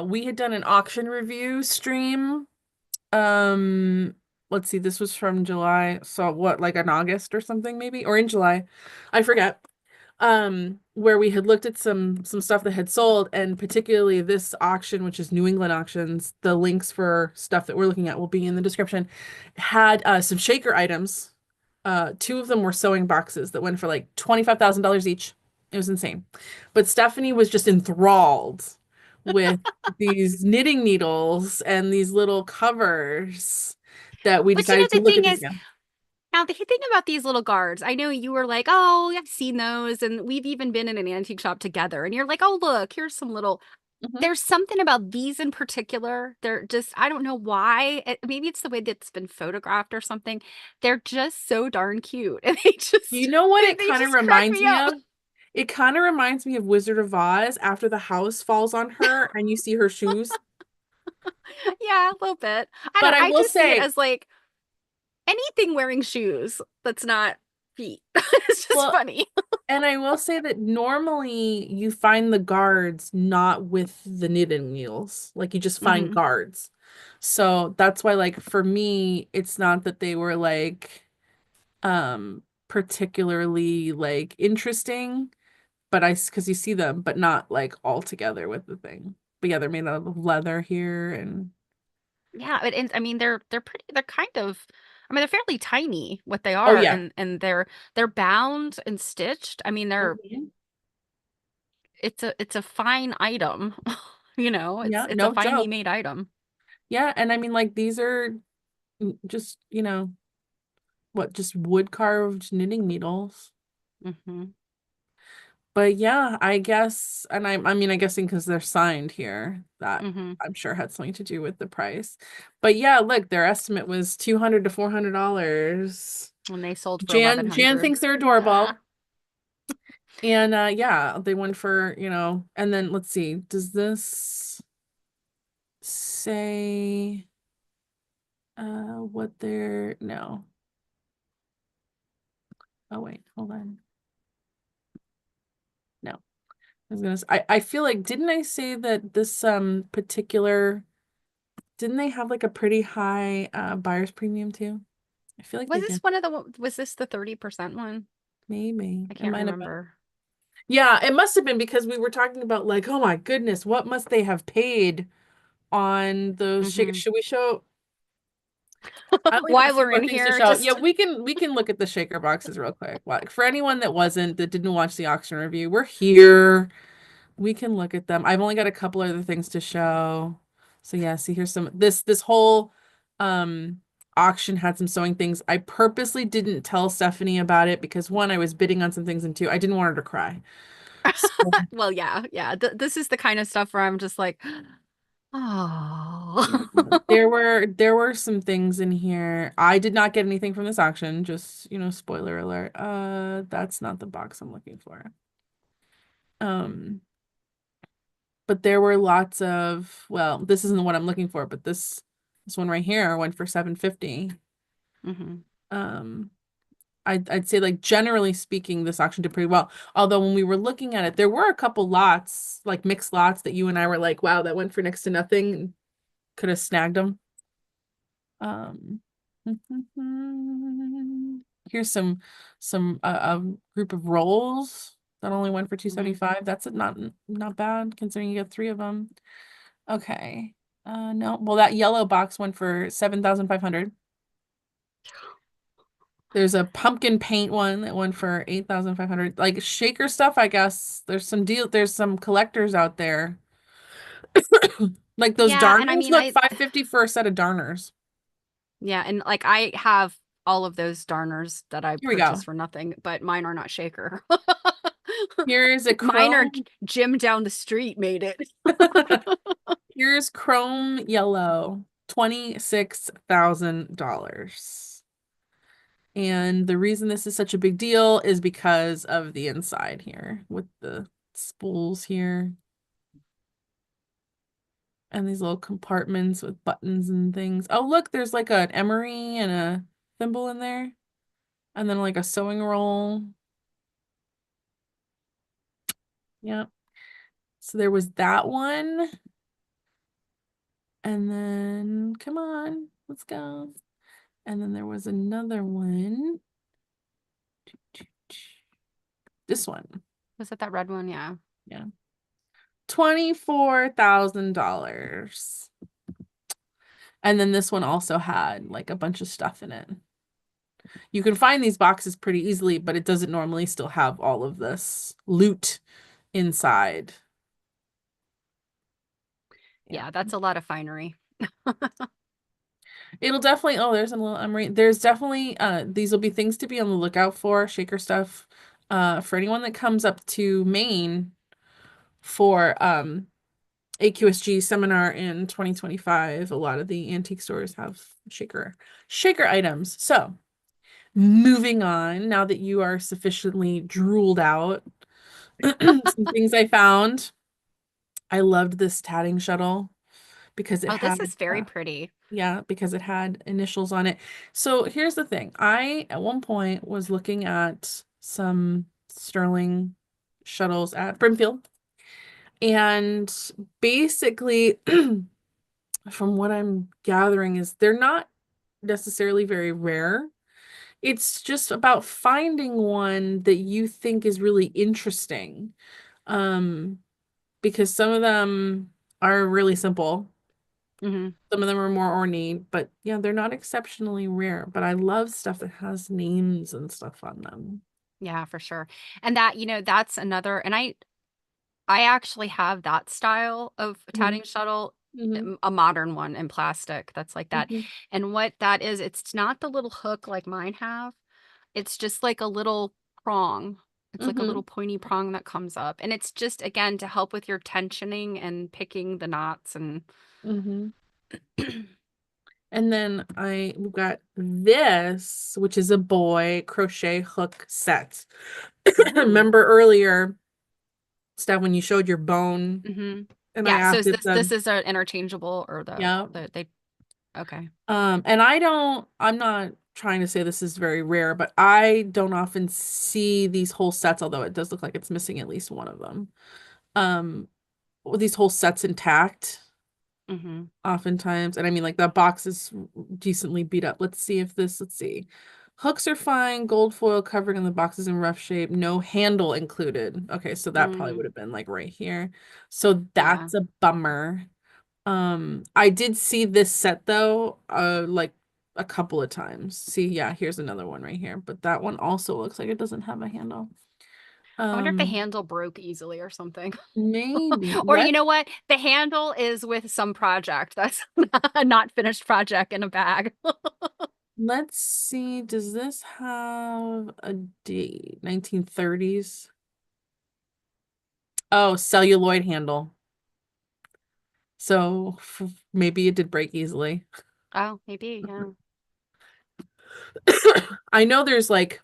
we had done an auction review stream. Um let's see, this was from July. So what, like in August or something maybe? Or in July. I forget. Where we had looked at some stuff that had sold, and particularly this auction, which is New England auctions. The links for stuff that we're looking at will be in the description. Had some shaker items. Two of them were sewing boxes that went for like $25,000 each. It was insane. But Stephanie was just enthralled with these knitting needles and these little covers that we But you know, decided to the look thing at these is, again. now the thing about these little guards, I know you were like, oh, I've seen those, and we've even been in an antique shop together, and you're like, oh, look, here's some little. Mhm. There's something about these in particular. They're just, I don't know why. Maybe it's the way that it's been photographed or something. They're just so darn cute. And You know what it they kind of just crack reminds me me up. of? It kind of reminds me of Wizard of Oz after the house falls on her and you see her shoes. Yeah, a little bit. I But don't, I I will just see it say, as like anything wearing shoes that's not feet. It's just well, funny. and I will say that normally you find the guards not with the knitting needles. Like you just find Hmm. guards. So that's why, like, for me, it's not that they were like particularly like interesting, but because you see them, but not like all together with the thing. But yeah, they're made out of leather here and Yeah, and I mean they're pretty, they're kind of, I mean they're fairly tiny what they oh are, yeah. and they're bound and stitched. I mean they're, Mhm. it's a fine item. You know, Yeah, it's a no finely joke. made item. Yeah, and I mean like these are just, what, just wood carved knitting needles. Hmm. But yeah, I guess, and I mean, I'm guessing because they're signed here, that Hmm. I'm sure had something to do with the price. But yeah, look, their estimate was $200 to $400. And they sold for Jan 1100. thinks they're Ah. adorable. And yeah, they went for, and then let's see, does this say what they're, no. Oh wait, hold on. No. I feel like, didn't I say that this particular, didn't they have like a pretty high buyer's premium too? I feel like Was they this did. one of the, was this the 30% one? Maybe. I It can't might have been. remember. Yeah, it must have been because we were talking about like, oh my goodness, what must they have paid on those shakers? Hmm. Should we show? I only have a While few we're more in things to here, show. Yeah, just we can look at the shaker boxes real quick. Like for anyone that didn't watch the auction review, we're here. We can look at them. I've only got a couple other things to show. So yeah, see here's some this whole um auction had some sewing things. I purposely didn't tell Stephanie about it because one, I was bidding on some things, and two, I didn't want her to cry. So well, yeah, yeah. This is the kind of stuff where I'm just like, yeah, oh. there were some things in here. I did not get anything from this auction, just, spoiler alert. That's not the box I'm looking for. Um, but there were lots of, well, this isn't what I'm looking for, but this one right here went for 750. Hmm. Um, I'd say like generally speaking, this auction did pretty well. Although when we were looking at it, there were a couple lots, like mixed lots that you and I were like, wow, that went for next to nothing. Could have snagged them. Um, Here's some group of rolls that only went for Hmm. 275. That's not bad considering you get three of them. Okay. No. Well, that yellow box went for 7,500. There's a pumpkin paint one that went for 8,500. Like shaker stuff, I guess. There's some collectors out there. Like those Yeah, and I darners. mean, Look, 550 for a set of darners. yeah, and like I have all of those darners that I Here we purchased go. for nothing, but mine are not shaker. Here's a Mine are chrome. Jim down the street made it. Here's chrome yellow, $26,000. And the reason this is such a big deal is because of the inside here with the spools here and these little compartments with buttons and things. Oh, look, there's like an emery and a thimble in there, and then like a sewing roll. Yeah. So there was that one. And then, come on, let's go. And then there was another one. This one. Was it that red one? Yeah. Yeah. $24,000. And then this one also had like a bunch of stuff in it. You can find these boxes pretty easily, but it doesn't normally still have all of this loot inside. Yeah. Yeah, that's a lot of finery. It'll definitely, oh, there's a little emery. There's definitely these will be things to be on the lookout for, shaker stuff. For anyone that comes up to Maine for AQSG seminar in 2025, a lot of the antique stores have shaker items. So moving on, now that you are sufficiently drooled out, some things I found. I loved this tatting shuttle because it Oh, this had is very pretty. yeah, because it had initials on it. So here's the thing. I at one point was looking at some Sterling shuttles at Brimfield, and basically from what I'm gathering is they're not necessarily very rare. It's just about finding one that you think is really interesting. Um, because some of them are really simple. Hmm. Some of them are more ornate, but yeah, they're not exceptionally rare. But I love stuff that has names and stuff on them. Yeah, for sure. And that, that's another, and I actually have that style of Hmm. tatting shuttle, Hmm. a modern one in plastic that's like that. Hmm. And what that is, it's not the little hook like mine have. It's just like a little prong. It's like a Hmm. little pointy prong that comes up. And it's just, again, to help with your tensioning and picking the knots and Hmm. And then I got this, which is a boy crochet hook set. Ooh. Remember earlier, Steph, when you showed your bone Hmm. and I Yeah, so asked is if this is an interchangeable or yeah. they okay. And I'm not trying to say this is very rare, but I don't often see these whole sets, although it does look like it's missing at least one of them. Um, with these whole sets intact Hmm. oftentimes. And I mean, like the box is decently beat up. Let's see. Hooks are fine, gold foil covering in the box is in rough shape, no handle included. Okay, so that probably would Mm, have been like right here. So yeah. that's a bummer. I did see this set though, like a couple of times. See, yeah, here's another one right here, but that one also looks like it doesn't have a handle. I wonder if the Um, handle broke easily or something. maybe Or you know what? The handle is with some project. That's a not finished project in a bag. let's see. Does this have a date? 1930s? Oh, celluloid handle. So maybe it did break easily. Oh, maybe, yeah. I know there's like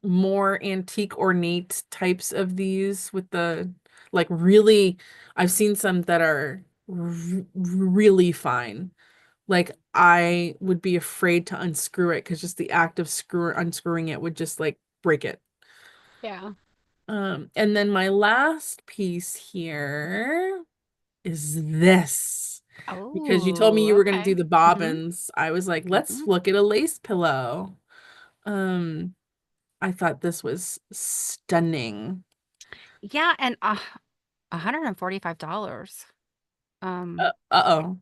more antique ornate types of these with the like really I've seen some that are really fine. Like I would be afraid to unscrew it because just the act of unscrewing it would just like break it. Yeah. And then my last piece here is this. Because you told me you Oh, were going to do okay. the Hmm. bobbins. I was like, let's Hmm. look at a lace pillow. Um, I thought this was stunning. Yeah, and $145. Um, Uh-oh.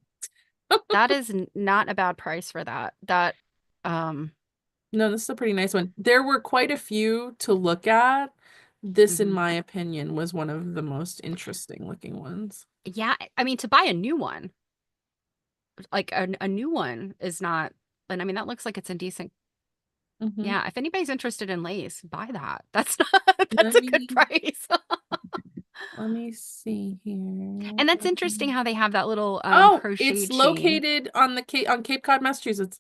that is not a bad price for that. Um, No, this is a pretty nice one. There were quite a few to look at. This, in mhm. my opinion, was one of the most interesting looking ones. Yeah, I mean to buy a new one, like a new one is not, and I mean that looks like it's in decent. Hmm. Yeah, if anybody's interested in lace, buy that. That's not, Let that's a good me price. let me see here. And that's interesting how they have that little Oh, it's crocheted chain. located on the Cape Cod, Massachusetts.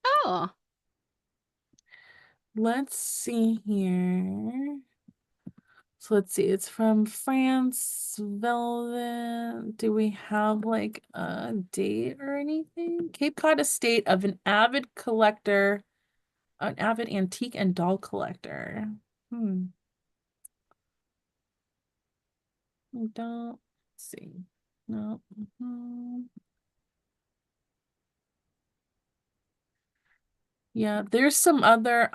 Oh, Let's see here. So let's see. It's from France, Velvet. Do we have like a date or anything? Cape Cod estate of an avid antique and doll collector. Hmm. I don't see. No. Mhm. Yeah, there's some other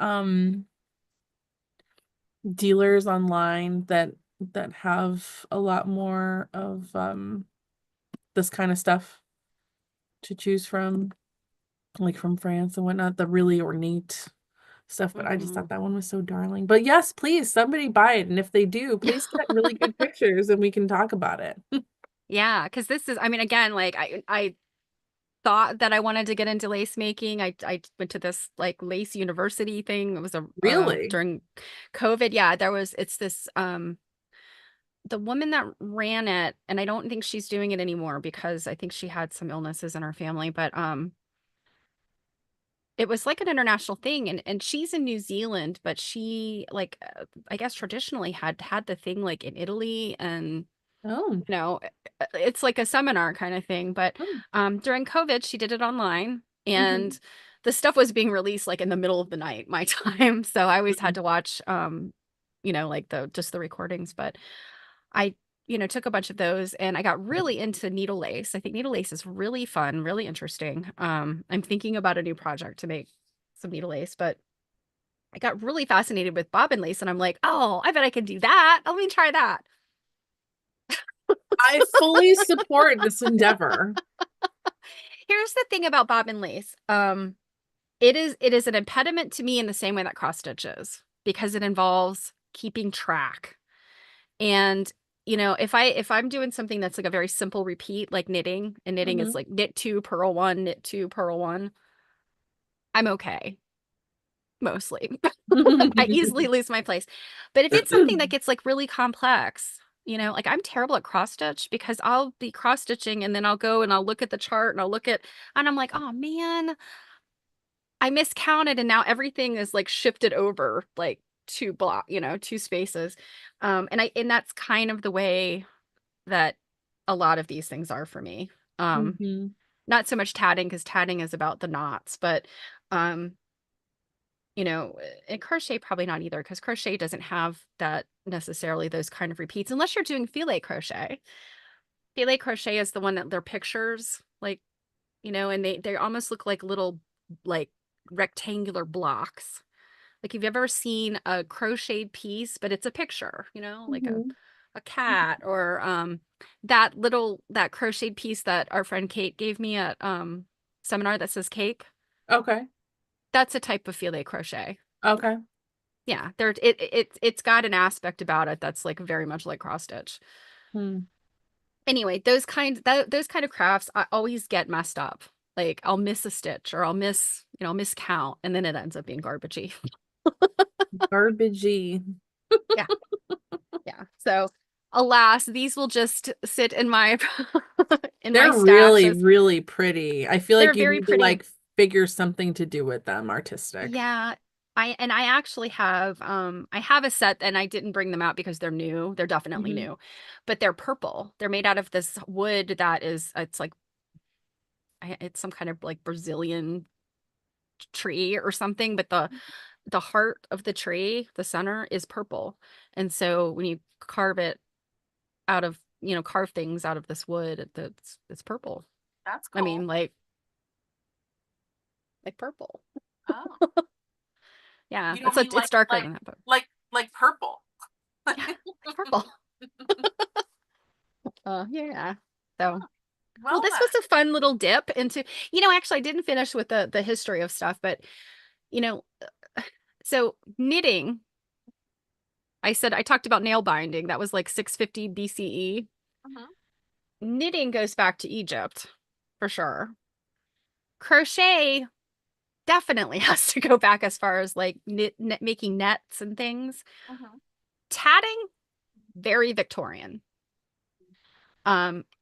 dealers online that have a lot more of this kind of stuff to choose from, like from France and whatnot, the really ornate stuff. But I just hmm. thought that one was so darling. But yes, please, somebody buy it. And if they do, please get really good pictures and we can talk about it. Yeah, because this is, I mean, again, like I thought that I wanted to get into lace making. I went to this like lace university thing. It was a Really? during COVID. Yeah, there was it's this the woman that ran it, and I don't think she's doing it anymore because I think she had some illnesses in her family, but it was like an international thing, and she's in New Zealand, but she like I guess traditionally had the thing like in Italy and Oh. you know, it's like a seminar kind of thing. But Oh. during COVID, she did it online, Hmm. and the stuff was being released like in the middle of the night, my time. So I always had to watch, like the just the recordings. But I, took a bunch of those, and I got really into needle lace. I think needle lace is really fun, really interesting. I'm thinking about a new project to make some needle lace, but I got really fascinated with bobbin lace, and I'm like, oh, I bet I can do that. Let me try that. I fully support this endeavor. Here's the thing about bobbin lace. It is an impediment to me in the same way that cross stitch is because it involves keeping track. And if I'm doing something that's like a very simple repeat, like knitting, and knitting is Hmm. like knit two, purl one, knit two, purl one, I'm okay mostly. I easily lose my place. But if it's something that gets like really complex, like I'm terrible at cross stitch because I'll be cross stitching and then I'll go and I'll look at the chart and I'll look at, and I'm like, oh man, I miscounted and now everything is like shifted over like two spaces. And that's kind of the way that a lot of these things are for me. Um, Hmm. Not so much tatting because tatting is about the knots, but um, and crochet probably not either because crochet doesn't have that necessarily those kind of repeats unless you're doing filet crochet. Filet crochet is the one that they're pictures, like, and they almost look like little like rectangular blocks. Like, have you ever seen a crocheted piece, but it's a picture, like a Hmm. cat or that crocheted piece that our friend Kate gave me at seminar that says cape. Okay. That's a type of filet crochet. Okay. Yeah, it's got an aspect about it that's like very much like cross stitch. Hmm. Anyway, those kind of crafts I always get messed up. Like I'll miss a stitch or I'll miscount and then it ends up being garbagey. Garbagey. Yeah. Yeah. So, alas, these will just sit in my in my They're stash really, as really pretty. I feel they're like you very need to pretty. like figure something to do with them artistic. Yeah. I actually have a set and I didn't bring them out because they're new. They're definitely Hmm. new. But they're purple. They're made out of this wood that is it's like it's some kind of like Brazilian tree or something, but the heart of the tree, the center is purple. And so when you carve it out of, carve things out of this wood, it's purple. That's I mean, cool. like purple. Oh. Yeah, You don't mean it's darker than that, but like purple. yeah, like purple. Yeah. So, well, Well this was then. a fun little dip into, actually I didn't finish with the history of stuff, but you know, so knitting, I talked about nail binding. That was like 650 BCE. Mhm, Knitting goes back to Egypt for sure. Crochet definitely has to go back as far as like making nets and things. mhm, Tatting, very Victorian.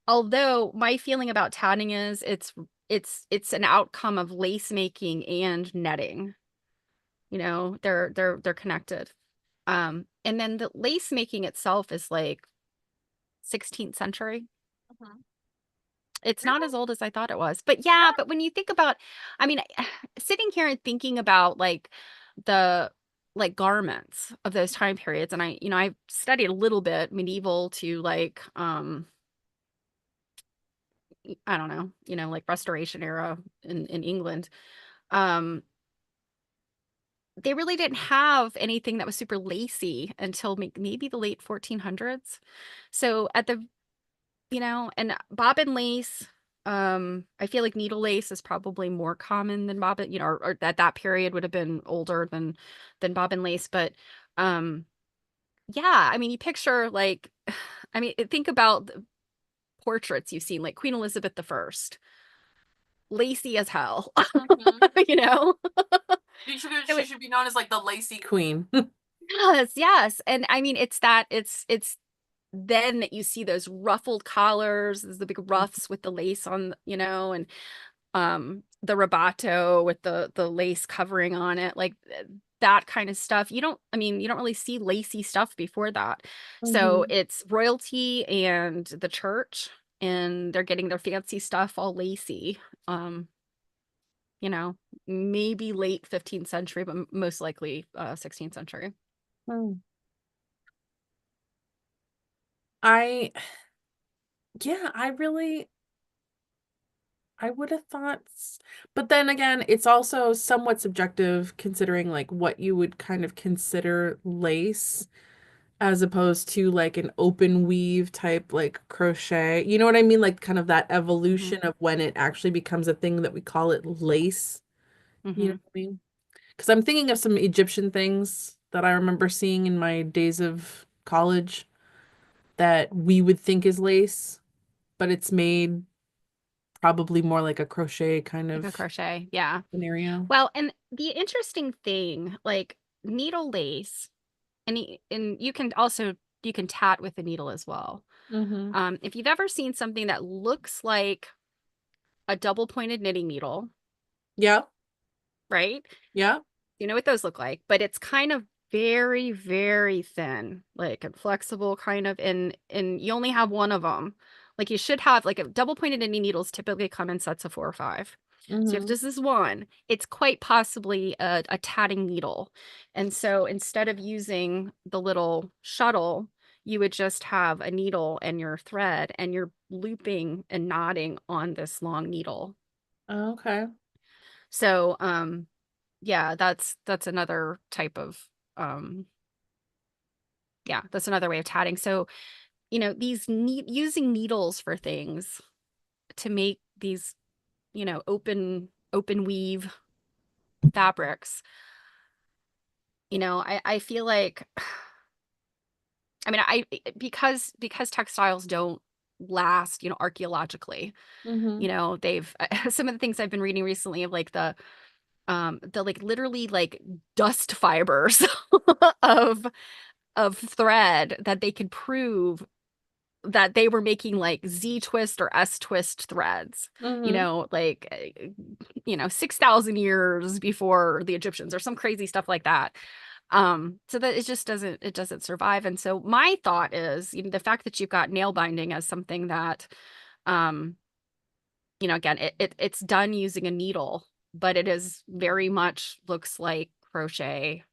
Although my feeling about tatting is it's an outcome of lace making and netting. They're connected. And then the lace making itself is like 16th century. mhm. It's not Really? as old as I thought it was. But yeah, Yeah. but when you think about, I mean, sitting here and thinking about like the like garments of those time periods, and I've studied a little bit medieval to like I don't know, like Restoration era in England. Um, they really didn't have anything that was super lacy until maybe the late 1400s. So and bobbin lace, I feel like needle lace is probably more common than bobbin, or that period would have been older than bobbin lace. But um, yeah, I mean, you picture like, I mean, think about the portraits you've seen, like Queen Elizabeth I, lacy as hell, Mhm. you know? So She should be known as like the Lacy Queen. yes, yes. And I mean, it's then that you see those ruffled collars, the big ruffs with the lace on, and the rabato with the lace covering on it, like that kind of stuff. You don't really see lacy stuff before that. So Mhm. it's royalty and the church, and they're getting their fancy stuff all lacy. Um, you know, maybe late 15th century, but most likely 16th century. Mm. I yeah, I would have thought, but then again, it's also somewhat subjective considering like what you would kind of consider lace as opposed to like an open weave type like crochet. You know what I mean? Like kind of that Hmm. evolution of when it actually becomes a thing that we call it lace. You know Hmm. what I mean? Because I'm thinking of some Egyptian things that I remember seeing in my days of college that we would think is lace, but it's made probably more like a crochet kind Like a of crochet. Yeah. scenario. Well, and the interesting thing, like needle lace, and you can tat with a needle as well. Mm-hmm. If you've ever seen something that looks like a double pointed knitting needle, Yeah, right? yeah. You know what those look like, but it's kind of very, very thin, like and flexible kind of, and you only have one of them. Like you should have like a double pointed knitting needles typically come in sets of 4 or 5. So if Mm-hmm. this is one, it's quite possibly a tatting needle. And so instead of using the little shuttle, you would just have a needle and your thread, and you're looping and knotting on this long needle. Okay. So yeah, that's another type of um that's another way of tatting. So, these using needles for things to make these, open weave fabrics, I feel like I mean, because textiles don't last, archaeologically, Mm-hmm. they've some of the things I've been reading recently of like the like literally like dust fibers of thread that they could prove that they were making like Z twist or S twist threads, Mm-hmm. 6,000 years before the Egyptians or some crazy stuff like that. So that it doesn't survive. And so my thought is, the fact that you've got nail binding as something that, um, again, it's done using a needle, but it is very much looks like crochet,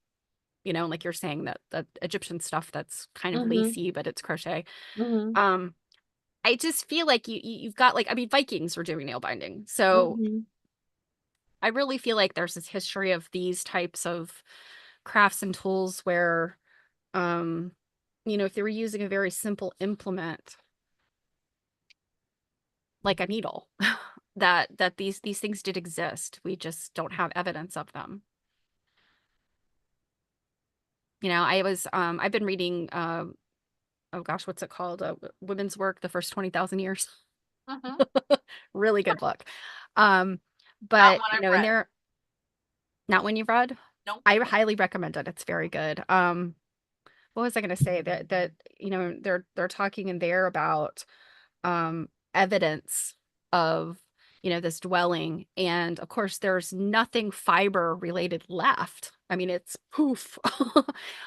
like you're saying that Egyptian stuff that's kind of Mm-hmm. lacy, but it's crochet. Mm-hmm. Um, I just feel like you've got like, I mean, Vikings were doing nail binding. So Mm-hmm. I really feel like there's this history of these types of crafts and tools where, um, if they were using a very simple implement like a needle, that these things did exist. We just don't have evidence of them. I've been reading, oh gosh, what's it called? Women's Work, The First 20,000 Years. Hmm. Really good book. Um, Not but one I've in read. there, not when you've read, Nope. I highly recommend it. It's very good. What was I going to say? That they're talking in there about evidence of this dwelling, and of course there's nothing fiber related left. I mean, it's poof.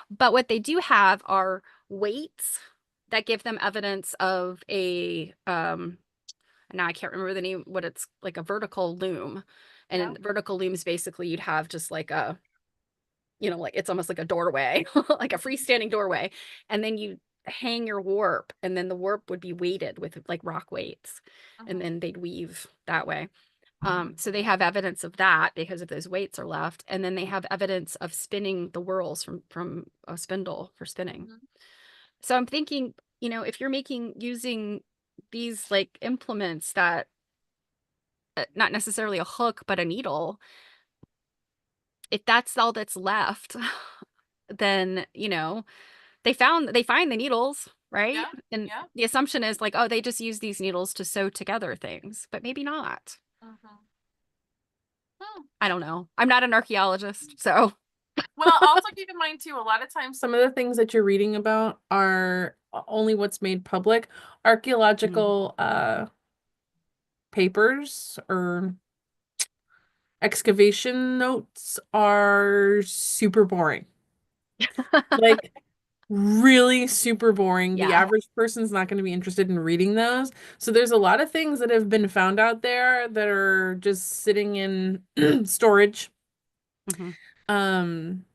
But what they do have are weights that give them evidence of a now I can't remember the name, what it's like, a vertical loom. And Yeah. in vertical looms, basically you'd have just like a, like it's almost like a doorway, like a freestanding doorway. And then you hang your warp, and then the warp would be weighted with like rock weights, and Hmm. then they'd weave that way. So they have evidence of that because of those weights are left, and then they have evidence of spinning the whorls from a spindle for spinning. Hmm. So I'm thinking, if you're using these like implements that, not necessarily a hook, but a needle, if that's all that's left, then, they find the needles, right? Yeah. And Yeah. the assumption is like, oh, they just use these needles to sew together things, but maybe not. Hmm. Hmm. I don't know. I'm not an archaeologist, so. Well, also keep in mind too, a lot of times some of the things that you're reading about are only what's made public. Mhm. Archaeological papers or excavation notes are super boring. Like really super boring. The Yeah. average person's not going to be interested in reading those. So there's a lot of things that have been found out there that are just sitting in storage. Mhm. Um,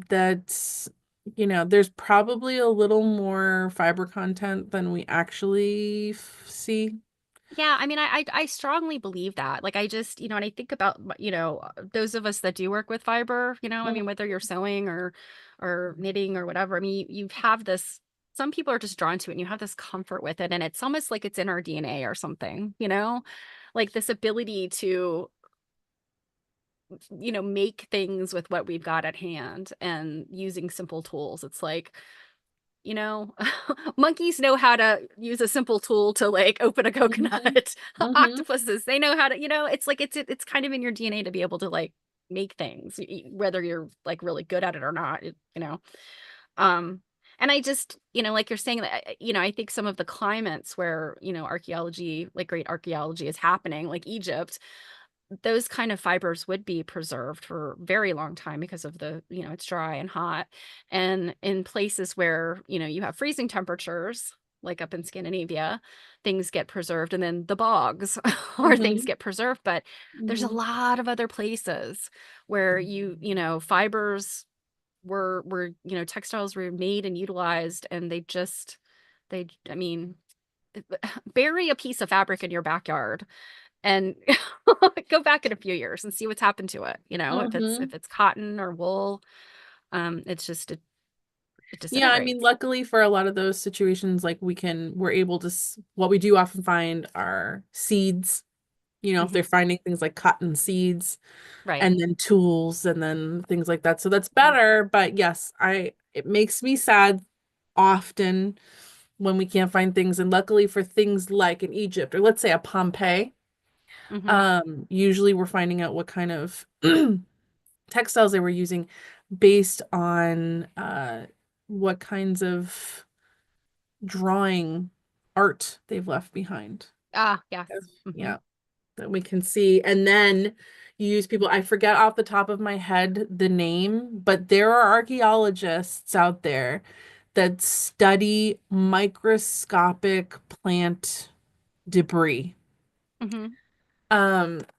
that, there's probably a little more fiber content than we actually see. Yeah, I mean, I strongly believe that. Like, I just, and I think about, those of us that do work with fiber, I Mhm. mean, whether you're sewing or knitting or whatever, I mean, you have this, some people are just drawn to it, and you have this comfort with it, and it's almost like it's in our DNA or something, like this ability to, make things with what we've got at hand and using simple tools. It's like, you know, monkeys know how to use a simple tool to like open a Mhm. coconut. Mhm. Octopuses, they know how to, it's like it's kind of in your DNA to be able to like make things, whether you're like really good at it or not, Um, and I just, like you're saying that, I think some of the climates where, archaeology, like great archaeology is happening, like Egypt, those kind of fibers would be preserved for a very long time because of the, it's dry and hot. And in places where, you have freezing temperatures, like up in Scandinavia, things get preserved, and then the bogs or things Mhm. get preserved. But there's a Mhm. lot of other places where fibers were, textiles were made and utilized, and I mean, bury a piece of fabric in your backyard and go back in a few years and see what's happened to it. If it's Mhm. cotton or wool, it's just it Yeah, I mean, disintegrates. luckily for a lot of those situations, like we're able to, what we do often find are seeds, if they're Hmm. finding things like cotton seeds Right. and then tools and then things like that. So that's Hmm. better. But yes, it makes me sad often when we can't find things. And luckily for things like in Egypt, or let's say a Pompeii, Hmm. usually we're finding out what kind of textiles they were using based on what kinds of drawing art they've left behind. Ah, yes. Hmm. Yeah, that we can see. And then you use people, I forget off the top of my head the name, but there are archaeologists out there that study microscopic plant debris. Hmm.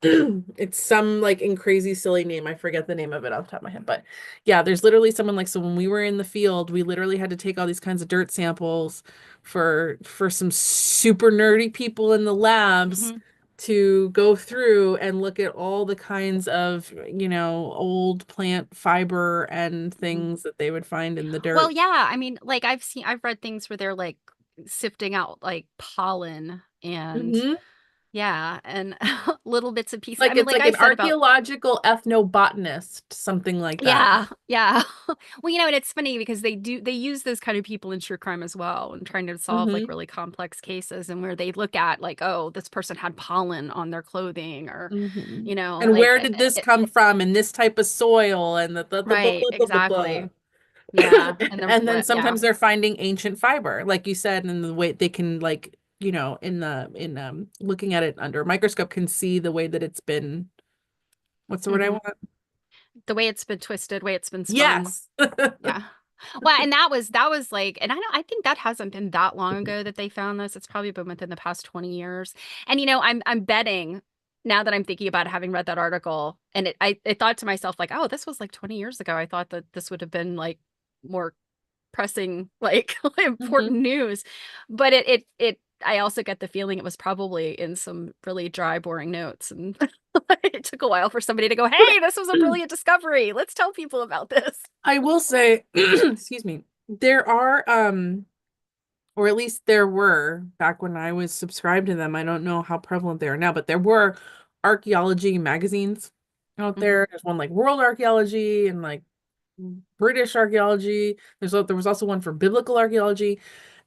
It's some like in crazy silly name. I forget the name of it off the top of my head. But yeah, there's literally someone like, so when we were in the field, we literally had to take all these kinds of dirt samples for some super nerdy people in the labs Hmm. to go through and look at all the kinds of, old plant fiber and Mhm. things that they would find in the Well, dirt. yeah, I mean, like I've read things where they're like sifting out like pollen and Hmm. yeah, and little bits and pieces. I Like mean, it's like like I an said about archaeological ethnobotanist, something like that. yeah, yeah. Well, and it's funny because they use those kind of people in true crime as well and trying to solve like Hmm. really complex cases and where they look at like, oh, this person had pollen on their clothing or, Hmm. And like where did this come from in this type of soil and right, the blah. exactly. Yeah. And then And then what, yeah. sometimes they're finding ancient fiber, like you said, and the way they can like, in looking at it under a microscope can see the way that it's been, what's the word I Hmm. want? The way it's been twisted, way it's been spun. Yes. Yeah. Well, and that was like, and I think that hasn't been that long ago that they found this. It's probably been within the past 20 years. And I'm betting now that I'm thinking about it, having read that article, and I thought to myself like, oh, this was like 20 years ago. I thought that this would have been like more pressing, like Hmm. important news. But it I also get the feeling it was probably in some really dry, boring notes, and it took a while for somebody to go, "Hey, this was a brilliant discovery. Let's tell people about this." I will say, excuse me, there are, or at least there were back when I was subscribed to them. I don't know how prevalent they are now, but there were archaeology magazines out Hmm. there. There's one like World Archaeology and like British Archaeology. There was also one for Biblical Archaeology.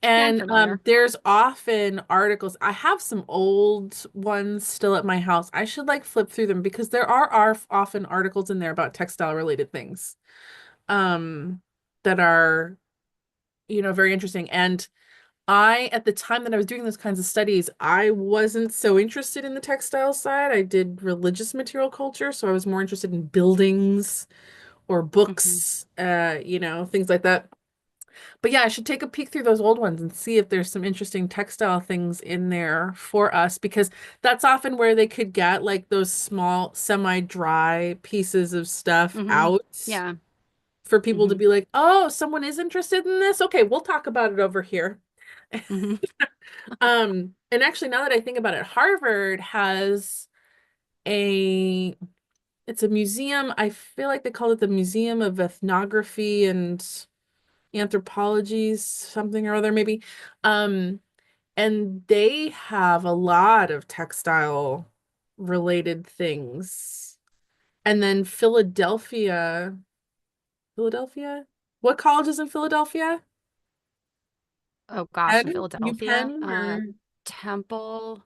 Yeah, I'm And familiar. there's often articles. I have some old ones still at my house. I should like flip through them because there are often articles in there about textile related things um that are, very interesting. And at the time that I was doing those kinds of studies, I wasn't so interested in the textile side. I did religious material culture, so I was more interested in buildings or Hmm. books, things like that. But yeah, I should take a peek through those old ones and see if there's some interesting textile things in there for us, because that's often where they could get like those small, semi-dry pieces of stuff Hmm. out Yeah. for people to Hmm. be like, oh, someone is interested in this. Okay, we'll talk about it over here. Hmm. And actually, now that I think about it, Harvard has a it's a museum. I feel like they call it the Museum of Ethnography and Anthropology, something or other, maybe. Um, and they have a lot of textile related things. And then Philadelphia? What college is in Philadelphia? Oh gosh, in Penn? Philadelphia, UPenn or Temple,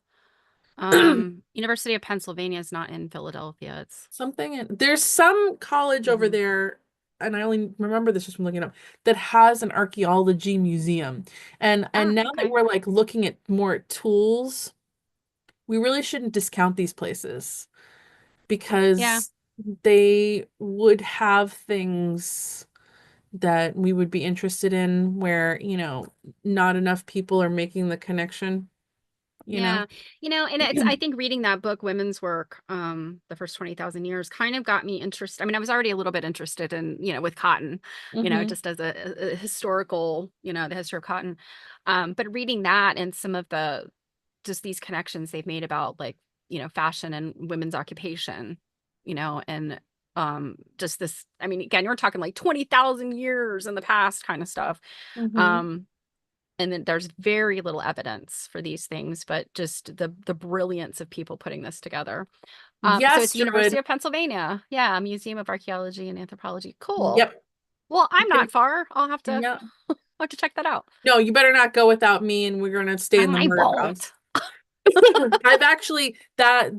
University of Pennsylvania is not in Philadelphia. It's something? And there's some college over mhm. there, and I only remember this just from looking it up, that has an archaeology museum. And Ah, now that okay. we're like looking at more tools, we really shouldn't discount these places Yeah. because they would have things that we would be interested in where, not enough people are making the connection, you know? Yeah. And it's I think reading that book, Women's Work, the first 20,000 years kind of got me interested. I mean, I was already a little bit interested in, with cotton, Hmm. just as a historical, the history of cotton. But reading that and some of the just these connections they've made about like, fashion and women's occupation, and just this, I mean, again, you're talking like 20,000 years in the past kind of stuff. Hmm. Um, and then there's very little evidence for these things, but just the brilliance of people putting this together. So Yes, it's University Druid. of Pennsylvania. Yeah, Museum of Archaeology and Anthropology. Cool. Yep. Well, You I'm can, not far. yeah. I'll have to check that out. No, you better not go without me, and we're gonna stay in the I murder won't. house. I've actually that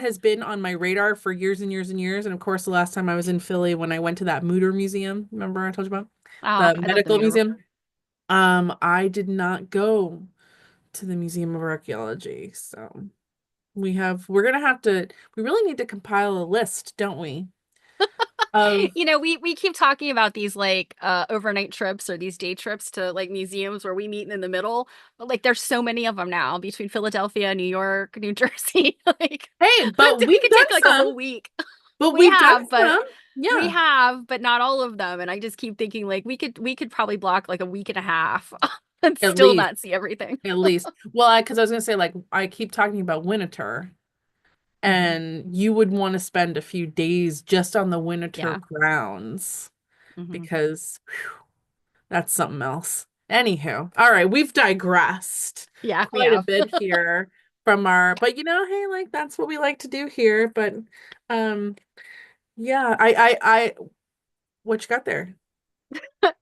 has been on my radar for years and years and years. And of course, the last time I was in Philly when I went to that Mutter Museum, remember I told you about Oh, the I love the medical Muter. museum? I did not go to the Museum of Archaeology. So we're gonna have to we really need to compile a list, don't we? Of We keep talking about these like overnight trips or these day trips to like museums where we meet in the middle. But like there's so many of them now between Philadelphia, New York, New Jersey. Like hey, we could take like a whole week. but We we've done have, but some. Yeah. not all of them. And I just keep thinking like we could probably block like a week and a half. and At still least, not see everything. at least. Well, because I was gonna say, like, I keep talking about Winter, Hmm. and you would want to spend a few days just on the Winter Yeah. grounds Hmm. because that's something else. Anywho, all right, we've digressed Yeah, we quite a have. bit here from our, but hey, like that's what we like to do here. But um, yeah, what you got there?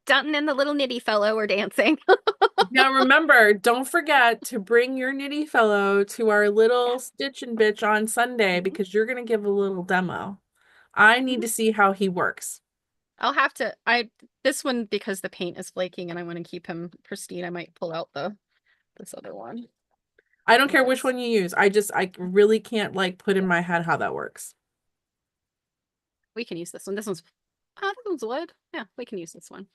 Dutton and the little nitty fellow are dancing. Now remember, don't forget to bring your nitty fellow to our Yeah. little Stitch and Bitch on Sunday Hmm. because you're gonna give a little demo. I need Hmm. to see how he works. I'll have to, this one, because the paint is flaking and I want to keep him pristine, I might pull out this other one. I don't If care which it's, one you use. I really can't like put in my head how that works. we can use this one. This one's wood. Yeah, we can use this one.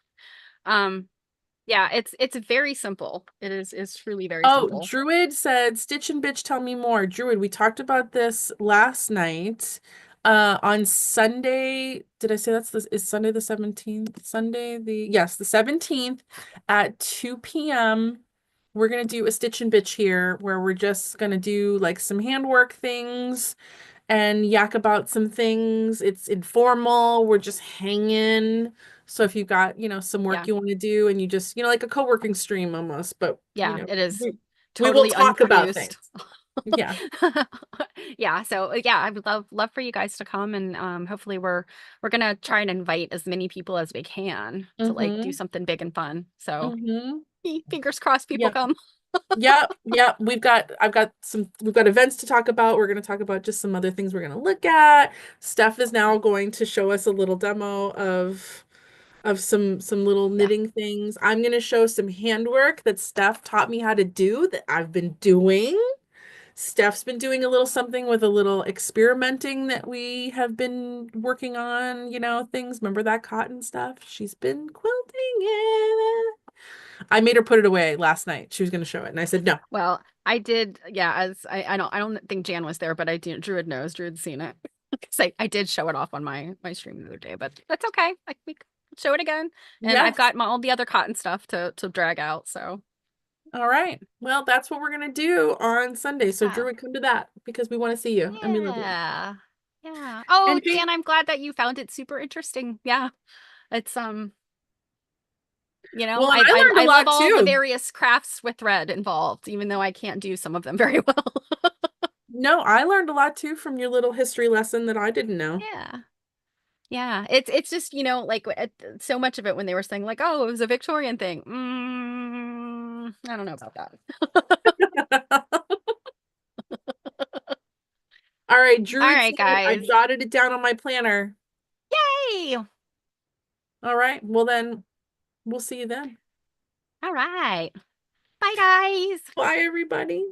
Um, yeah, it's very simple. It's truly very Oh, simple. Druid said, Stitch and Bitch, tell me more. Druid, we talked about this last night. On Sunday, did I say is Sunday the 17th? Yes, the 17th at 2 p.m. We're gonna do a Stitch and Bitch here where we're just gonna do like some handwork things and yak about some things. It's informal. We're just hanging. So if you've got, some work Yeah. you want to do and you just, like a co-working stream almost, but Yeah, it is we will totally talk about unproduced. things. Yeah. Yeah, so yeah, I would love for you guys to come, and hopefully we're gonna try and invite as many people as we can to like do Mm-hmm. something big and fun. So Mm-hmm. fingers crossed people Yep. come. Yep. Yep. We've got events to talk about. We're going to talk about just some other things we're going to look at. Steph is now going to show us a little demo of some little Yeah. knitting things. I'm going to show some handwork that Steph taught me how to do that I've been doing. Steph's been doing a little something with a little experimenting that we have been working on, things. Remember that cotton stuff? She's been quilting it. I made her put it away last night. She was going to show it, and I said no. Well, I did, yeah, as I don't think Jan was there, but I do Druid knows, Druid's seen it. 'Cause I did show it off on my stream the other day, but that's okay. Like we could show it again. And I've Yes. got all the other cotton stuff to drag out, so All right. Well, that's what we're going to do on Sunday. So yeah. Drew would come to that because we want to see you and we love you. Yeah. Yeah. Oh, And hey, Jan, I'm glad that you found it super interesting. Yeah. It's well, and I I I learned a I love lot all the too. various crafts with thread involved, even though I can't do some of them very well. No, I learned a lot too from your little history lesson that I didn't know. Yeah. Yeah. It's just, like so much of it when they were saying like, "Oh, it was a Victorian thing." I don't know about that. All right, All Druid right, said I guys. jotted it down on my planner. Yay. All right. Well, then we'll see you then. All right. Bye, guys. Bye, everybody.